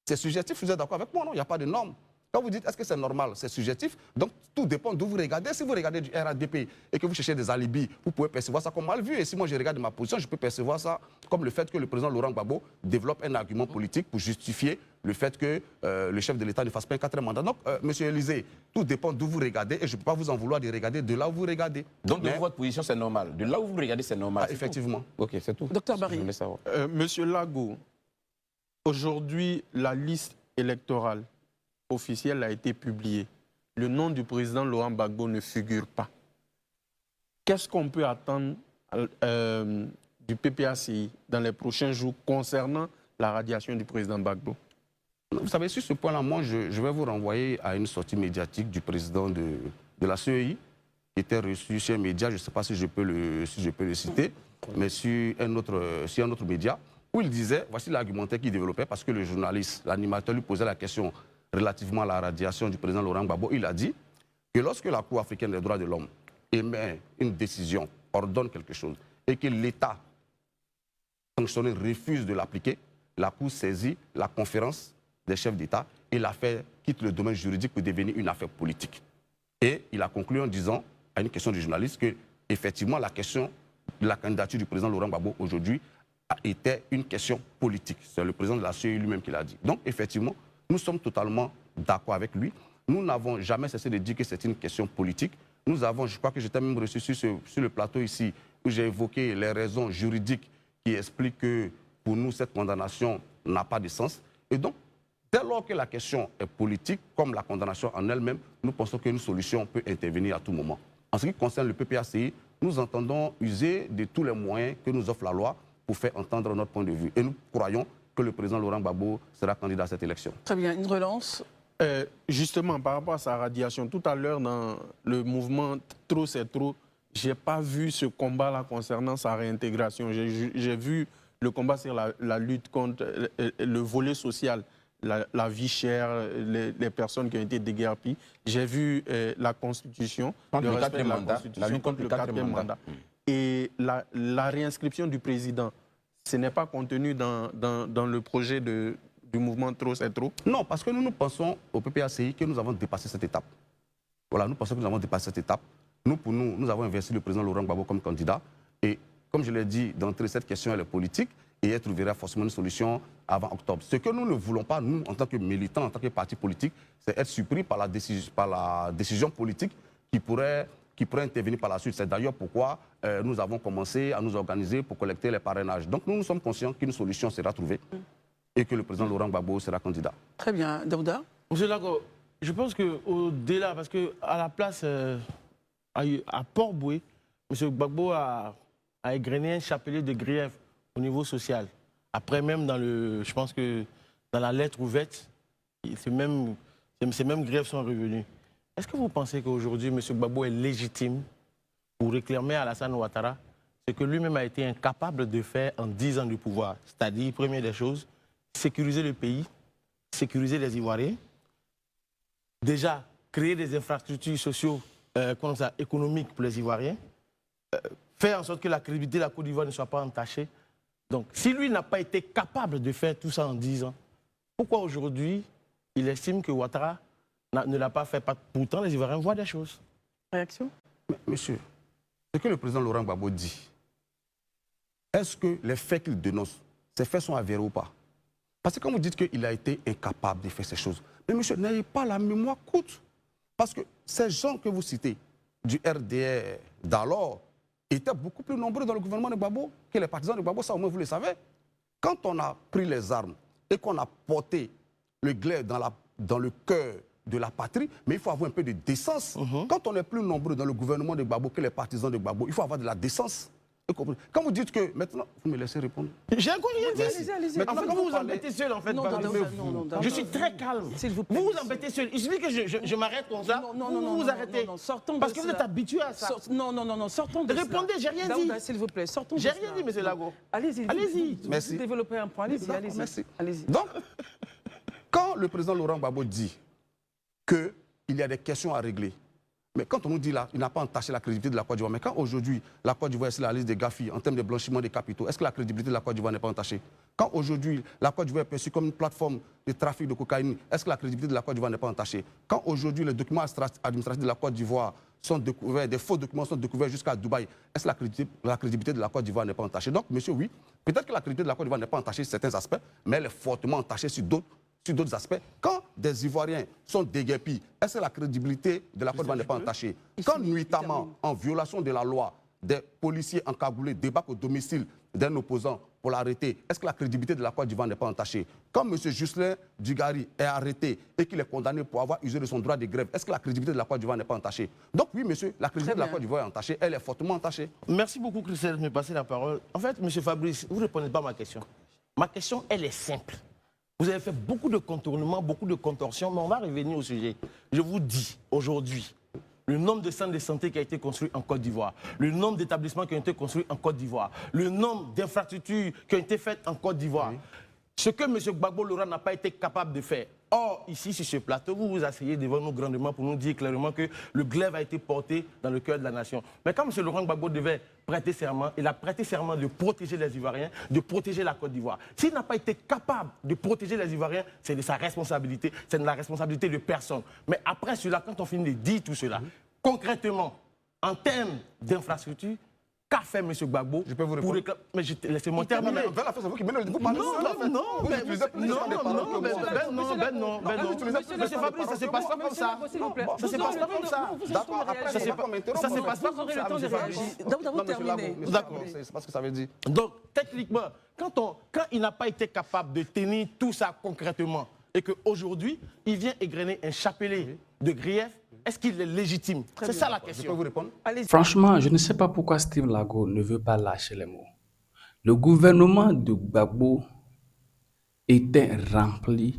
c'est subjectif. Vous êtes d'accord avec moi, non? Il n'y a pas de norme. Quand vous dites est-ce que c'est normal, c'est subjectif. Donc tout dépend d'où vous regardez. Si vous regardez du RADP et que vous cherchez des alibis, vous pouvez percevoir ça comme mal vu. Et si moi je regarde ma position, je peux percevoir ça comme le fait que le président Laurent Gbagbo développe un argument politique pour justifier le fait que le chef de l'État ne fasse pas un 4e mandat. Donc, monsieur Élysée, tout dépend d'où vous regardez et je ne peux pas vous en vouloir de regarder de là où vous regardez. Donc, de votre position, c'est normal. De là où vous regardez, c'est normal. Effectivement. Ok, c'est tout. Docteur Barry. Je voulais savoir. Monsieur Lago, aujourd'hui, la liste électorale officielle a été publiée. Le nom du président Laurent Gbagbo ne figure pas. Qu'est-ce qu'on peut attendre du PPACI dans les prochains jours concernant la radiation du président Gbagbo? Vous savez, sur ce point-là, moi, je vais vous renvoyer à une sortie médiatique du président de la CEI, qui était reçu chez un média, je ne sais pas si je peux le citer, mais sur un autre média, où il disait, voici l'argumentaire qu'il développait, parce que le journaliste, l'animateur lui posait la question relativement à la radiation du président Laurent Gbagbo. Il a dit que lorsque la Cour africaine des droits de l'homme émet une décision, ordonne quelque chose, et que l'État sanctionné refuse de l'appliquer, la Cour saisit la conférence des chefs d'État et l'affaire quitte le domaine juridique pour devenir une affaire politique. Et il a conclu en disant, à une question du journaliste, que effectivement la question de la candidature du président Laurent Gbagbo aujourd'hui était une question politique. C'est le président de la CEI lui-même qui l'a dit. Donc effectivement, nous sommes totalement d'accord avec lui. Nous n'avons jamais cessé de dire que c'est une question politique. Nous avons, je crois que j'étais même reçu sur le plateau ici, où j'ai évoqué les raisons juridiques qui expliquent que pour nous, cette condamnation n'a pas de sens. Et donc, dès lors que la question est politique, comme la condamnation en elle-même, nous pensons qu'une solution peut intervenir à tout moment. En ce qui concerne le PPACI, nous entendons user de tous les moyens que nous offre la loi pour faire entendre notre point de vue. Et nous croyons que le président Laurent Gbagbo sera candidat à cette élection. Très bien, une relance. Justement, par rapport à sa radiation, tout à l'heure dans le mouvement Trop c'est trop, je n'ai pas vu ce combat-là concernant sa réintégration. J'ai vu le combat sur la lutte contre le volet social, la vie chère, les personnes qui ont été déguerpies. J'ai vu la Constitution, le respect de la Constitution, la lutte contre le 4e mandat. Et la réinscription du président, ce n'est pas contenu dans le projet du mouvement Trop c'est trop? Non, parce que nous pensons au PPACI que nous avons dépassé cette étape. Voilà, nous pensons que nous avons dépassé cette étape. Pour nous avons investi le président Laurent Gbagbo comme candidat. Et comme je l'ai dit, d'entrée, cette question elle est politique et elle trouverait forcément une solution avant octobre. Ce que nous ne voulons pas, nous, en tant que militants, en tant que parti politique, c'est être surpris par la décision politique qui pourrait intervenir par la suite. C'est d'ailleurs pourquoi nous avons commencé à nous organiser pour collecter les parrainages. Donc nous sommes conscients qu'une solution sera trouvée et que le président Laurent Gbagbo sera candidat. Très bien. Daouda? Monsieur Lago, je pense qu'au-delà, parce qu'à la place, à Port-Boué, M. Gbagbo a égrené un chapelet de griefs au niveau social. Après même, je pense que dans la lettre ouverte, ces mêmes griefs sont revenus. Est-ce que vous pensez qu'aujourd'hui, M. Gbagbo est légitime pour réclamer à Alassane Ouattara ce que lui-même a été incapable de faire en 10 ans de pouvoir? C'est-à-dire, première des choses, sécuriser le pays sécuriser les Ivoiriens. Déjà, créer des infrastructures économiques pour les Ivoiriens. Faire en sorte que la crédibilité de la Côte d'Ivoire ne soit pas entachée. Donc, si lui n'a pas été capable de faire tout ça en 10 ans, pourquoi aujourd'hui il estime que Ouattara ne l'a pas fait? Pourtant, les Ivoiriens voient des choses. Réaction? Monsieur, ce que le président Laurent Gbagbo dit, est-ce que les faits qu'il dénonce, ces faits sont avérés ou pas? Parce que quand vous dites qu'il a été incapable de faire ces choses, mais monsieur, n'ayez pas la mémoire courte. Parce que ces gens que vous citez, du RDR d'alors, étaient beaucoup plus nombreux dans le gouvernement de Gbagbo que les partisans de Gbagbo, ça au moins vous le savez. Quand on a pris les armes et qu'on a porté le glaive dans le cœur de la patrie, mais il faut avoir un peu de décence. Quand on est plus nombreux dans le gouvernement de Gbagbo que les partisans de Gbagbo, il faut avoir de la décence. Quand vous dites que maintenant, vous me laissez répondre. J'ai encore rien dit. Allez-y. En fait, vous vous embêtez seul, en fait. Non, je suis très calme. S'il vous plaît. Vous vous embêtez seul. Il suffit que je m'arrête comme ça. Vous arrêtez. Sortons Parce de que vous cela. êtes habitué à ça. Non, sortons de Répondez, j'ai rien dit. S'il vous plaît, sortons de J'ai cela. rien dit, M. Lago. Allez-y. Merci. Développez un point. Allez-y. Merci. Allez-y. Donc, quand le président Laurent Gbagbo dit qu'il y a des questions à régler, mais quand on nous dit là, il n'a pas entaché la crédibilité de la Côte d'Ivoire, mais quand aujourd'hui la Côte d'Ivoire est sur la liste des GAFI en termes de blanchiment des capitaux, est-ce que la crédibilité de la Côte d'Ivoire n'est pas entachée? Quand aujourd'hui la Côte d'Ivoire est perçue comme une plateforme de trafic de cocaïne, est-ce que la crédibilité de la Côte d'Ivoire n'est pas entachée? Quand aujourd'hui les documents administratifs de la Côte d'Ivoire sont découverts, des faux documents sont découverts jusqu'à Dubaï, est-ce que la crédibilité de la Côte d'Ivoire n'est pas entachée? Donc, monsieur, oui, peut-être que la crédibilité de la Côte d'Ivoire n'est pas entachée sur certains aspects, mais elle est fortement entachée sur d'autres aspects. Quand des Ivoiriens sont déguerpis, est-ce que la crédibilité de la Côte d'Ivoire n'est pas entachée? Quand nuitamment, en violation de la loi, des policiers encagoulés débarquent au domicile d'un opposant pour l'arrêter, est-ce que la crédibilité de la Côte d'Ivoire n'est pas entachée? Quand M. Ghislain Dugarry est arrêté et qu'il est condamné pour avoir usé de son droit de grève, est-ce que la crédibilité de la Côte d'Ivoire n'est pas entachée? Donc oui, monsieur, la crédibilité de la Côte d'Ivoire est entachée, elle est fortement entachée. Merci beaucoup, Christelle, de me passer la parole. En fait, M. Fabrice, vous ne répondez pas à ma question. Ma question, elle est simple. Vous avez fait beaucoup de contournements, beaucoup de contorsions, mais on va revenir au sujet. Je vous dis, aujourd'hui, le nombre de centres de santé qui a été construit en Côte d'Ivoire, le nombre d'établissements qui ont été construits en Côte d'Ivoire, le nombre d'infrastructures qui ont été faites en Côte d'Ivoire, ce que M. Gbagbo Laurent n'a pas été capable de faire. Or, ici, sur ce plateau, vous vous asseyez devant nous grandement pour nous dire clairement que le glaive a été porté dans le cœur de la nation. Mais quand M. Laurent Gbagbo devait prêter serment, il a prêté serment de protéger les Ivoiriens, de protéger la Côte d'Ivoire. S'il n'a pas été capable de protéger les Ivoiriens, c'est de sa responsabilité, c'est de la responsabilité de personne. Mais après cela, quand on finit de dire tout cela, concrètement, en termes d'infrastructure, qu'a fait M. Gbagbo? Je peux vous répondre. Mais laissez-moi terminer. Vous parlez Non. Monsieur Fabrice, ça ne se passe pas comme ça. Ça ne se passe pas comme ça. D'accord, après, ça ne se passe pas comme ça, M. Fabrice. D'abord terminer. D'accord. C'est pas ce que ça veut dire. Donc, techniquement, quand il n'a pas été capable de tenir tout ça concrètement, et qu'aujourd'hui, il vient égrener un chapelet de griefs, est-ce qu'il est légitime? C'est ça la Je peux question. vous répondre? Franchement, je ne sais pas pourquoi Steve Lago ne veut pas lâcher les mots. Le gouvernement de Gbagbo était rempli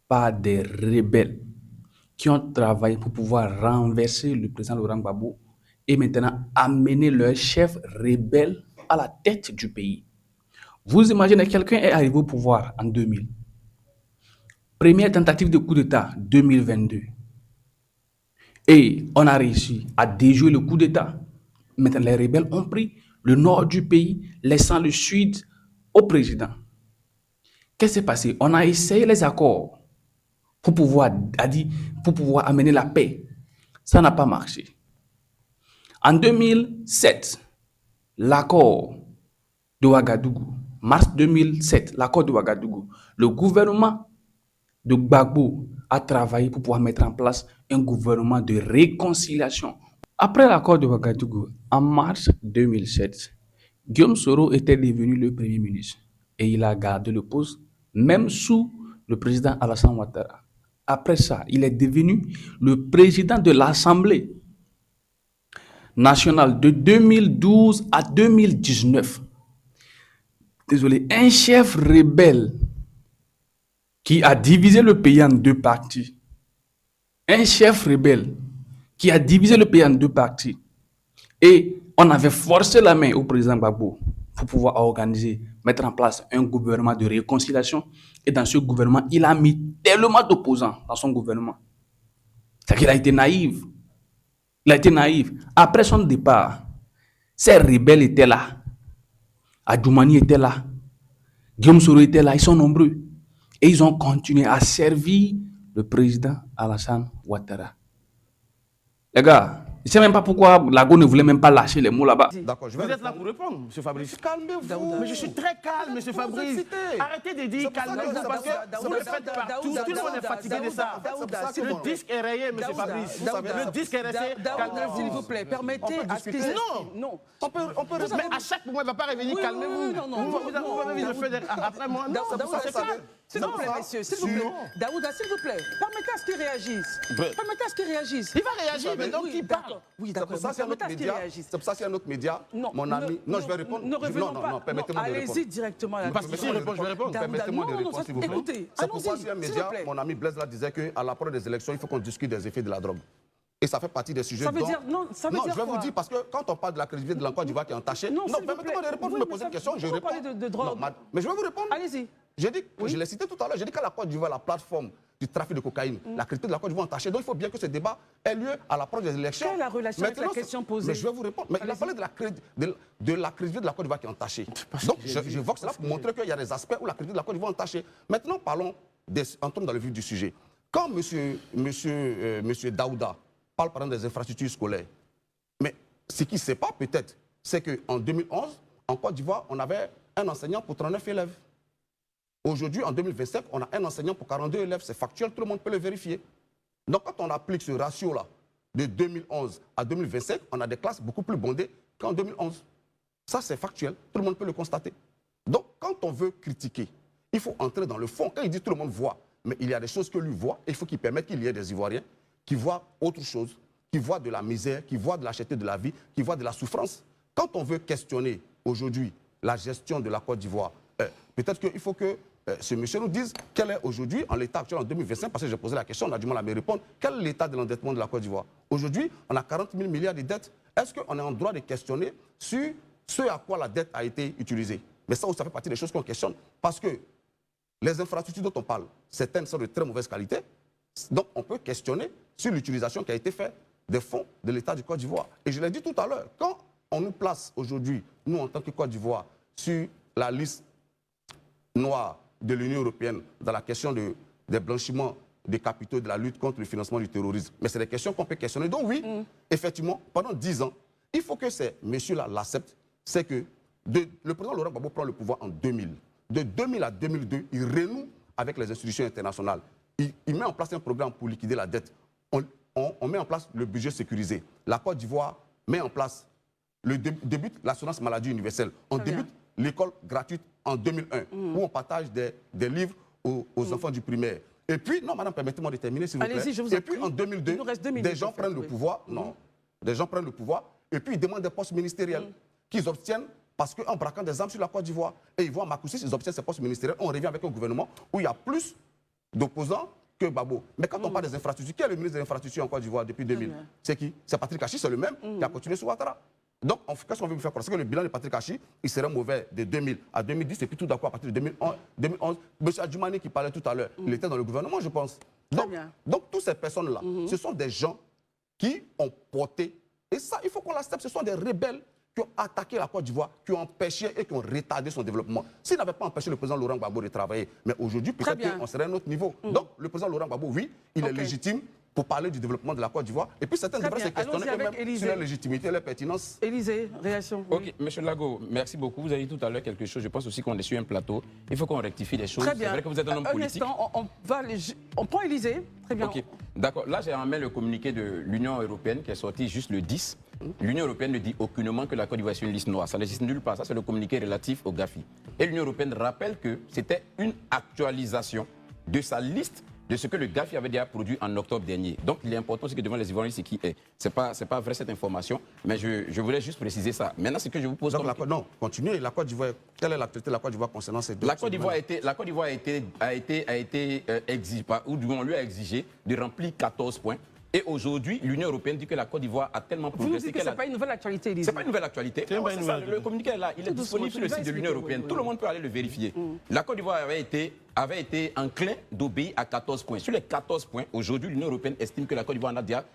par des rebelles qui ont travaillé pour pouvoir renverser le président Laurent Gbagbo et maintenant amener leur chef rebelle à la tête du pays. Vous imaginez, quelqu'un est arrivé au pouvoir en 2000. Première tentative de coup d'État, 2022. Et on a réussi à déjouer le coup d'État. Maintenant, les rebelles ont pris le nord du pays, laissant le sud au président. Qu'est-ce qui s'est passé? On a essayé les accords pour pouvoir amener la paix. Ça n'a pas marché. En 2007, l'accord de Ouagadougou, mars 2007, l'accord de Ouagadougou, le gouvernement de Gbagbo a travaillé pour pouvoir mettre en place un gouvernement de réconciliation. Après l'accord de Ouagadougou, en mars 2007, Guillaume Soro était devenu le Premier ministre et il a gardé le poste même sous le président Alassane Ouattara. Après ça, il est devenu le président de l'Assemblée nationale de 2012 à 2019. Désolé, un chef rebelle qui a divisé le pays en deux parties. Un chef rebelle qui a divisé le pays en deux parties. Et on avait forcé la main au président Gbagbo pour pouvoir organiser, mettre en place un gouvernement de réconciliation. Et dans ce gouvernement, il a mis tellement d'opposants dans son gouvernement. C'est qu'il a été naïf. Il a été naïf. Après son départ, ces rebelles étaient là. Adjoumani était là. Guillaume Soro était là. Ils sont nombreux. Et ils ont continué à servir le président Alassane Ouattara. Les gars, je ne sais même pas pourquoi Lago ne voulait même pas lâcher les mots là-bas. D'accord, je Vous vais êtes là pour répondre, M. Fabrice. Calmez-vous. Mais je suis très calme, M. Fabrice. excitez. Arrêtez de dire calmez-vous parce que vous le faites partout. Tout le monde est fatigué de ça. Le disque est rayé, M. Fabrice. Le disque est resté. Calmez-vous. S'il vous plaît, permettez à ce qu'ils... Non. On peut Mais à chaque moment, il ne va pas revenir. Calmez-vous. Vous avez mis le feu après moi. Non, c'est ça. S'il vous plaît, messieurs, s'il vous plaît. Daouda, s'il vous plaît, permettez à ce qu'il réagisse. Permettez à ce qu'il réagisse. Il va réagir, mais donc il parle. Oui, d'accord. C'est pour ça qu'il y a un autre média. Mon ami. Non, je vais répondre. Ne revenons pas. Non, permettez-moi de répondre. Allez-y directement à la Parce que si je réponds, je vais répondre. Permettez-moi de répondre, s'il vous plaît. Écoutez, c'est pourquoi allons-y, si un s'il média, vous plaît. mon ami Blaise là disait qu'à l'approche des élections, il faut qu'on discute des effets de la drogue. Et ça fait partie des sujets Ça veut dont... dire... Non, ça veut dire je vais quoi? vous dire, parce que quand on parle de la crédibilité de la Côte d'Ivoire qui est entachée... Non, s'il vous permettez-moi de plaît. répondre, vous Oui, me mais posez ça- une question, je vous réponds. parlez de drogue. Non, mais je vais vous répondre. Allez-y. J'ai dit, je l'ai cité tout à l'heure, j'ai dit qu'à la Côte d'Ivoire, la plateforme du trafic de cocaïne, la crédibilité de la Côte d'Ivoire entachée, donc il faut bien que ce débat ait lieu à l'approche des élections. Quelle est la relation avec la Maintenant, question posée? Mais je vais vous répondre. Mais il a parlé de la crédibilité de la Côte d'Ivoire qui est entachée. Donc j'évoque cela pour montrer qu'il y a des aspects où la crédibilité de la Côte d'Ivoire est entachée. Maintenant, entrons dans le vif du sujet. Quand monsieur Daouda parle par exemple des infrastructures scolaires, mais ce qui ne sait pas peut-être, c'est qu'en 2011, en Côte d'Ivoire, on avait un enseignant pour 39 élèves. Aujourd'hui, en 2025, on a un enseignant pour 42 élèves. C'est factuel, tout le monde peut le vérifier. Donc, quand on applique ce ratio-là, de 2011 à 2025, on a des classes beaucoup plus bondées qu'en 2011. Ça, c'est factuel, tout le monde peut le constater. Donc, quand on veut critiquer, il faut entrer dans le fond. Quand il dit tout le monde voit, mais il y a des choses que lui voit, et il faut qu'il permette qu'il y ait des Ivoiriens qui voient autre chose, qui voient de la misère, qui voient de la cherté de la vie, qui voient de la souffrance. Quand on veut questionner aujourd'hui la gestion de la Côte d'Ivoire, peut-être qu'il faut que ce monsieur nous dise quel est aujourd'hui, en l'état actuel en 2025, parce que j'ai posé la question, on a du mal à me répondre, quel est l'état de l'endettement de la Côte d'Ivoire? Aujourd'hui, on a 40 000 milliards de dettes. Est-ce qu'on est en droit de questionner sur ce à quoi la dette a été utilisée? Mais ça, ça fait partie des choses qu'on questionne. Parce que les infrastructures dont on parle, certaines sont de très mauvaise qualité. Donc, on peut questionner sur l'utilisation qui a été faite des fonds de l'État du Côte d'Ivoire. Et je l'ai dit tout à l'heure, quand on nous place aujourd'hui, nous en tant que Côte d'Ivoire, sur la liste noire de l'Union européenne dans la question des blanchiments des capitaux, de la lutte contre le financement du terrorisme, mais c'est des questions qu'on peut questionner. Donc oui, effectivement, pendant 10 ans, il faut que ces messieurs-là l'acceptent, c'est que le président Laurent Gbagbo prend le pouvoir en 2000. De 2000 à 2002, il renoue avec les institutions internationales. Il met en place un programme pour liquider la dette. On met en place le budget sécurisé. La Côte d'Ivoire met en place, débute l'assurance maladie universelle. On débute l'école gratuite en 2001, où on partage des livres aux enfants du primaire. Et puis, non, madame, permettez-moi de terminer, s'il vous plaît. Je vous et puis, en 2002, des gens prennent le pouvoir. Non, des gens prennent le pouvoir, et puis ils demandent des postes ministériels qu'ils obtiennent parce qu'en braquant des armes sur la Côte d'Ivoire, et ils vont à Makoussi, ils obtiennent ces postes ministériels, on revient avec un gouvernement où il y a plus d'opposants que Gbagbo. Mais quand on parle des infrastructures, qui est le ministre des infrastructures en Côte d'Ivoire depuis 2000? C'est qui? C'est Patrick Achi, c'est le même qui a continué sur Ouattara. Donc, qu'est-ce qu'on veut vous faire croire? C'est que le bilan de Patrick Achi, il serait mauvais de 2000 à 2010, et puis tout d'accord à partir de 2011. M. Adjoumani qui parlait tout à l'heure, il était dans le gouvernement, je pense. Donc toutes ces personnes-là, ce sont des gens qui ont porté, et ça, il faut qu'on l'accepte, ce sont des rebelles qui ont attaqué la Côte d'Ivoire, qui ont empêché et qui ont retardé son développement. S'ils n'avaient pas empêché le président Laurent Gbagbo de travailler, mais aujourd'hui, peut-être qu'on serait à un autre niveau. Donc, le président Laurent Gbagbo, oui, il est légitime pour parler du développement de la Côte d'Ivoire. Et puis, certains devraient se questionner eux-mêmes sur la légitimité et la pertinence. Élysée, réaction. Ok, M. Lago, merci beaucoup. Vous avez dit tout à l'heure quelque chose. Je pense aussi qu'on est sur un plateau. Il faut qu'on rectifie les choses. Très bien. C'est vrai que vous êtes un homme politique. Instant, on prend Élysée. Très bien. Ok, d'accord. Là, j'ai remis le communiqué de l'Union européenne qui est sorti juste le 10. L'Union européenne ne dit aucunement que la Côte d'Ivoire est sur une liste noire. Ça n'existe nulle part. Ça, c'est le communiqué relatif au GAFI. Et l'Union européenne rappelle que c'était une actualisation de sa liste de ce que le GAFI avait déjà produit en octobre dernier. Donc, il est important aussi que devant les Ivoiriens, c'est qui est. Ce n'est pas vrai cette information, mais je voulais juste préciser ça. Maintenant, ce que je vous pose... Donc, non, continuez. La Côte d'Ivoire, quelle est l'actualité de la Côte d'Ivoire concernant ces deux? La Côte d'Ivoire a été exigée, ou du moins on lui a exigé de remplir 14 points Et aujourd'hui, l'Union européenne dit que la Côte d'Ivoire a tellement Vous nous progressé dites que ce n'est pas une nouvelle actualité, c'est pas une nouvelle actualité. C'est Non, pas une c'est nouvelle ça, actualité. le communiqué est là, il est Tout doucement, disponible sur le tu vas site de l'Union expliquer, européenne. oui, Tout oui. le monde peut aller le vérifier. La Côte d'Ivoire avait été enclin d'obéir à 14 points. Sur les 14 points, aujourd'hui, l'Union européenne estime que la Côte d'Ivoire en a déjà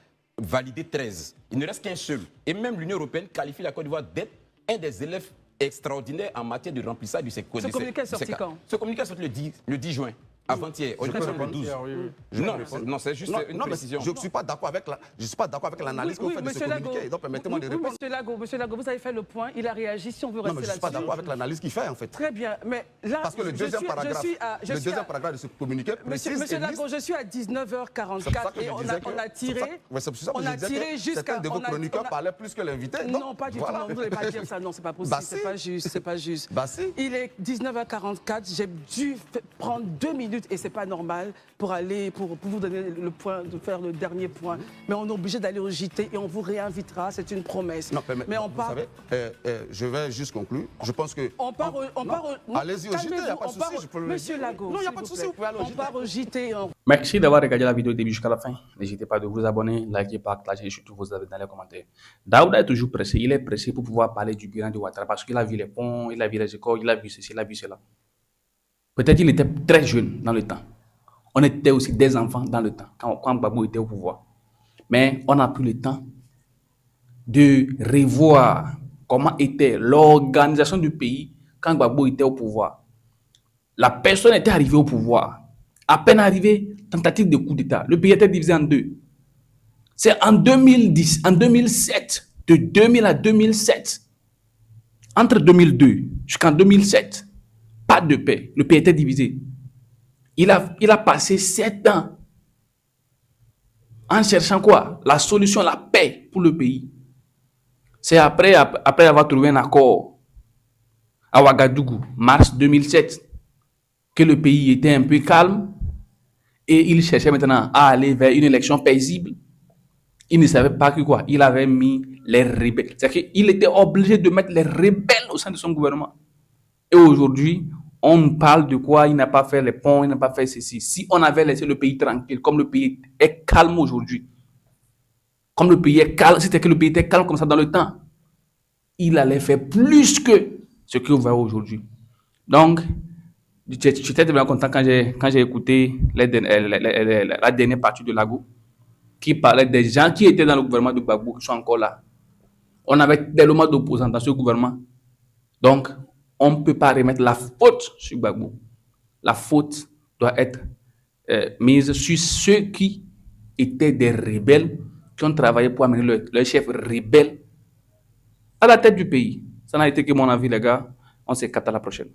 validé 13. Il ne reste qu'un seul. Et même l'Union européenne qualifie la Côte d'Ivoire d'être un des élèves extraordinaires en matière de remplissage de ces codes. Ce communiqué est sorti quand? Ce communiqué est sorti le 10 juin, avant-hier. Aujourd'hui, peux nous sommes le répondre? 12. Non, c'est juste une mais précision. je ne suis pas d'accord avec l'analyse que vous faites de ce communiqué. Donc permettez-moi de répondre. Monsieur Lago, vous avez fait le point, il a réagi, si on veut Non, mais rester je ne suis pas là-dessus. d'accord avec l'analyse qu'il fait en fait. Très bien, mais là, Parce que le deuxième paragraphe de ce communiqué précise Monsieur et Lago, liste- je suis à C'est pour ça 19h44 que et je on disais a, que- on a tiré. Ouais, c'est pour ça que on je a disais tiré que jusqu'à. certains de vos chroniqueurs parlaient plus que l'invité. Non, pas du Voilà. tout. Non, vous ne devez pas dire ça. Non, c'est pas possible. Bah c'est si. pas juste. C'est pas juste. Bah si. Il est 19h44. J'ai dû prendre 2 minutes et c'est pas normal pour aller pour vous donner le point, de faire le dernier point. Mais on est obligé d'aller au JT et on vous réinvitera. C'est une promesse. Non, mais on vous part. savez, je vais juste conclure. Je pense que. On part au. Allez-y au JT, il n'y a calmez-vous, pas de on part souci. au- Je peux le Monsieur dire. Lago. Non, il n'y a s'il pas de vous souci. plaît. Vous pouvez aller au On JT. part au JT. Merci d'avoir regardé la vidéo du début jusqu'à la fin. N'hésitez pas de vous abonner, liker, partager et surtout vos avis dans les commentaires. Daouda est toujours pressé. Il est pressé pour pouvoir parler du bilan de Ouattara parce qu'il a vu les ponts, il a vu les écoles, il a vu ceci, il a vu cela. Peut-être qu'il était très jeune dans le temps. On était aussi des enfants dans le temps, quand Gbagbo était au pouvoir. Mais on n'a plus le temps de revoir comment était l'organisation du pays quand Gbagbo était au pouvoir. La personne était arrivée au pouvoir. À peine arrivée, tentative de coup d'État. Le pays était divisé en deux. C'est en 2010, en 2007, de 2000 à 2007, entre 2002 jusqu'en 2007, pas de paix. Le pays était divisé. Il a passé 7 ans en cherchant quoi? La solution, la paix pour le pays. C'est après avoir trouvé un accord à Ouagadougou, mars 2007, que le pays était un peu calme et il cherchait maintenant à aller vers une élection paisible. Il ne savait pas que quoi? Il avait mis les rebelles. C'est-à-dire qu'il était obligé de mettre les rebelles au sein de son gouvernement. Et aujourd'hui, on parle de quoi? Il n'a pas fait les ponts, il n'a pas fait ceci. Si on avait laissé le pays tranquille, comme le pays est calme aujourd'hui, comme le pays est calme, c'était que le pays était calme comme ça dans le temps, il allait faire plus que ce que vous voyez aujourd'hui. Donc, j'étais vraiment content quand j'ai écouté la dernière partie de Lago, qui parlait des gens qui étaient dans le gouvernement de Gbagbo, qui sont encore là. On avait tellement d'opposants dans ce gouvernement. Donc, on ne peut pas remettre la faute sur Gbagbo. La faute doit être mise sur ceux qui étaient des rebelles, qui ont travaillé pour amener leur chef rebelle à la tête du pays. Ça n'a été que mon avis, les gars. On se capte à la prochaine.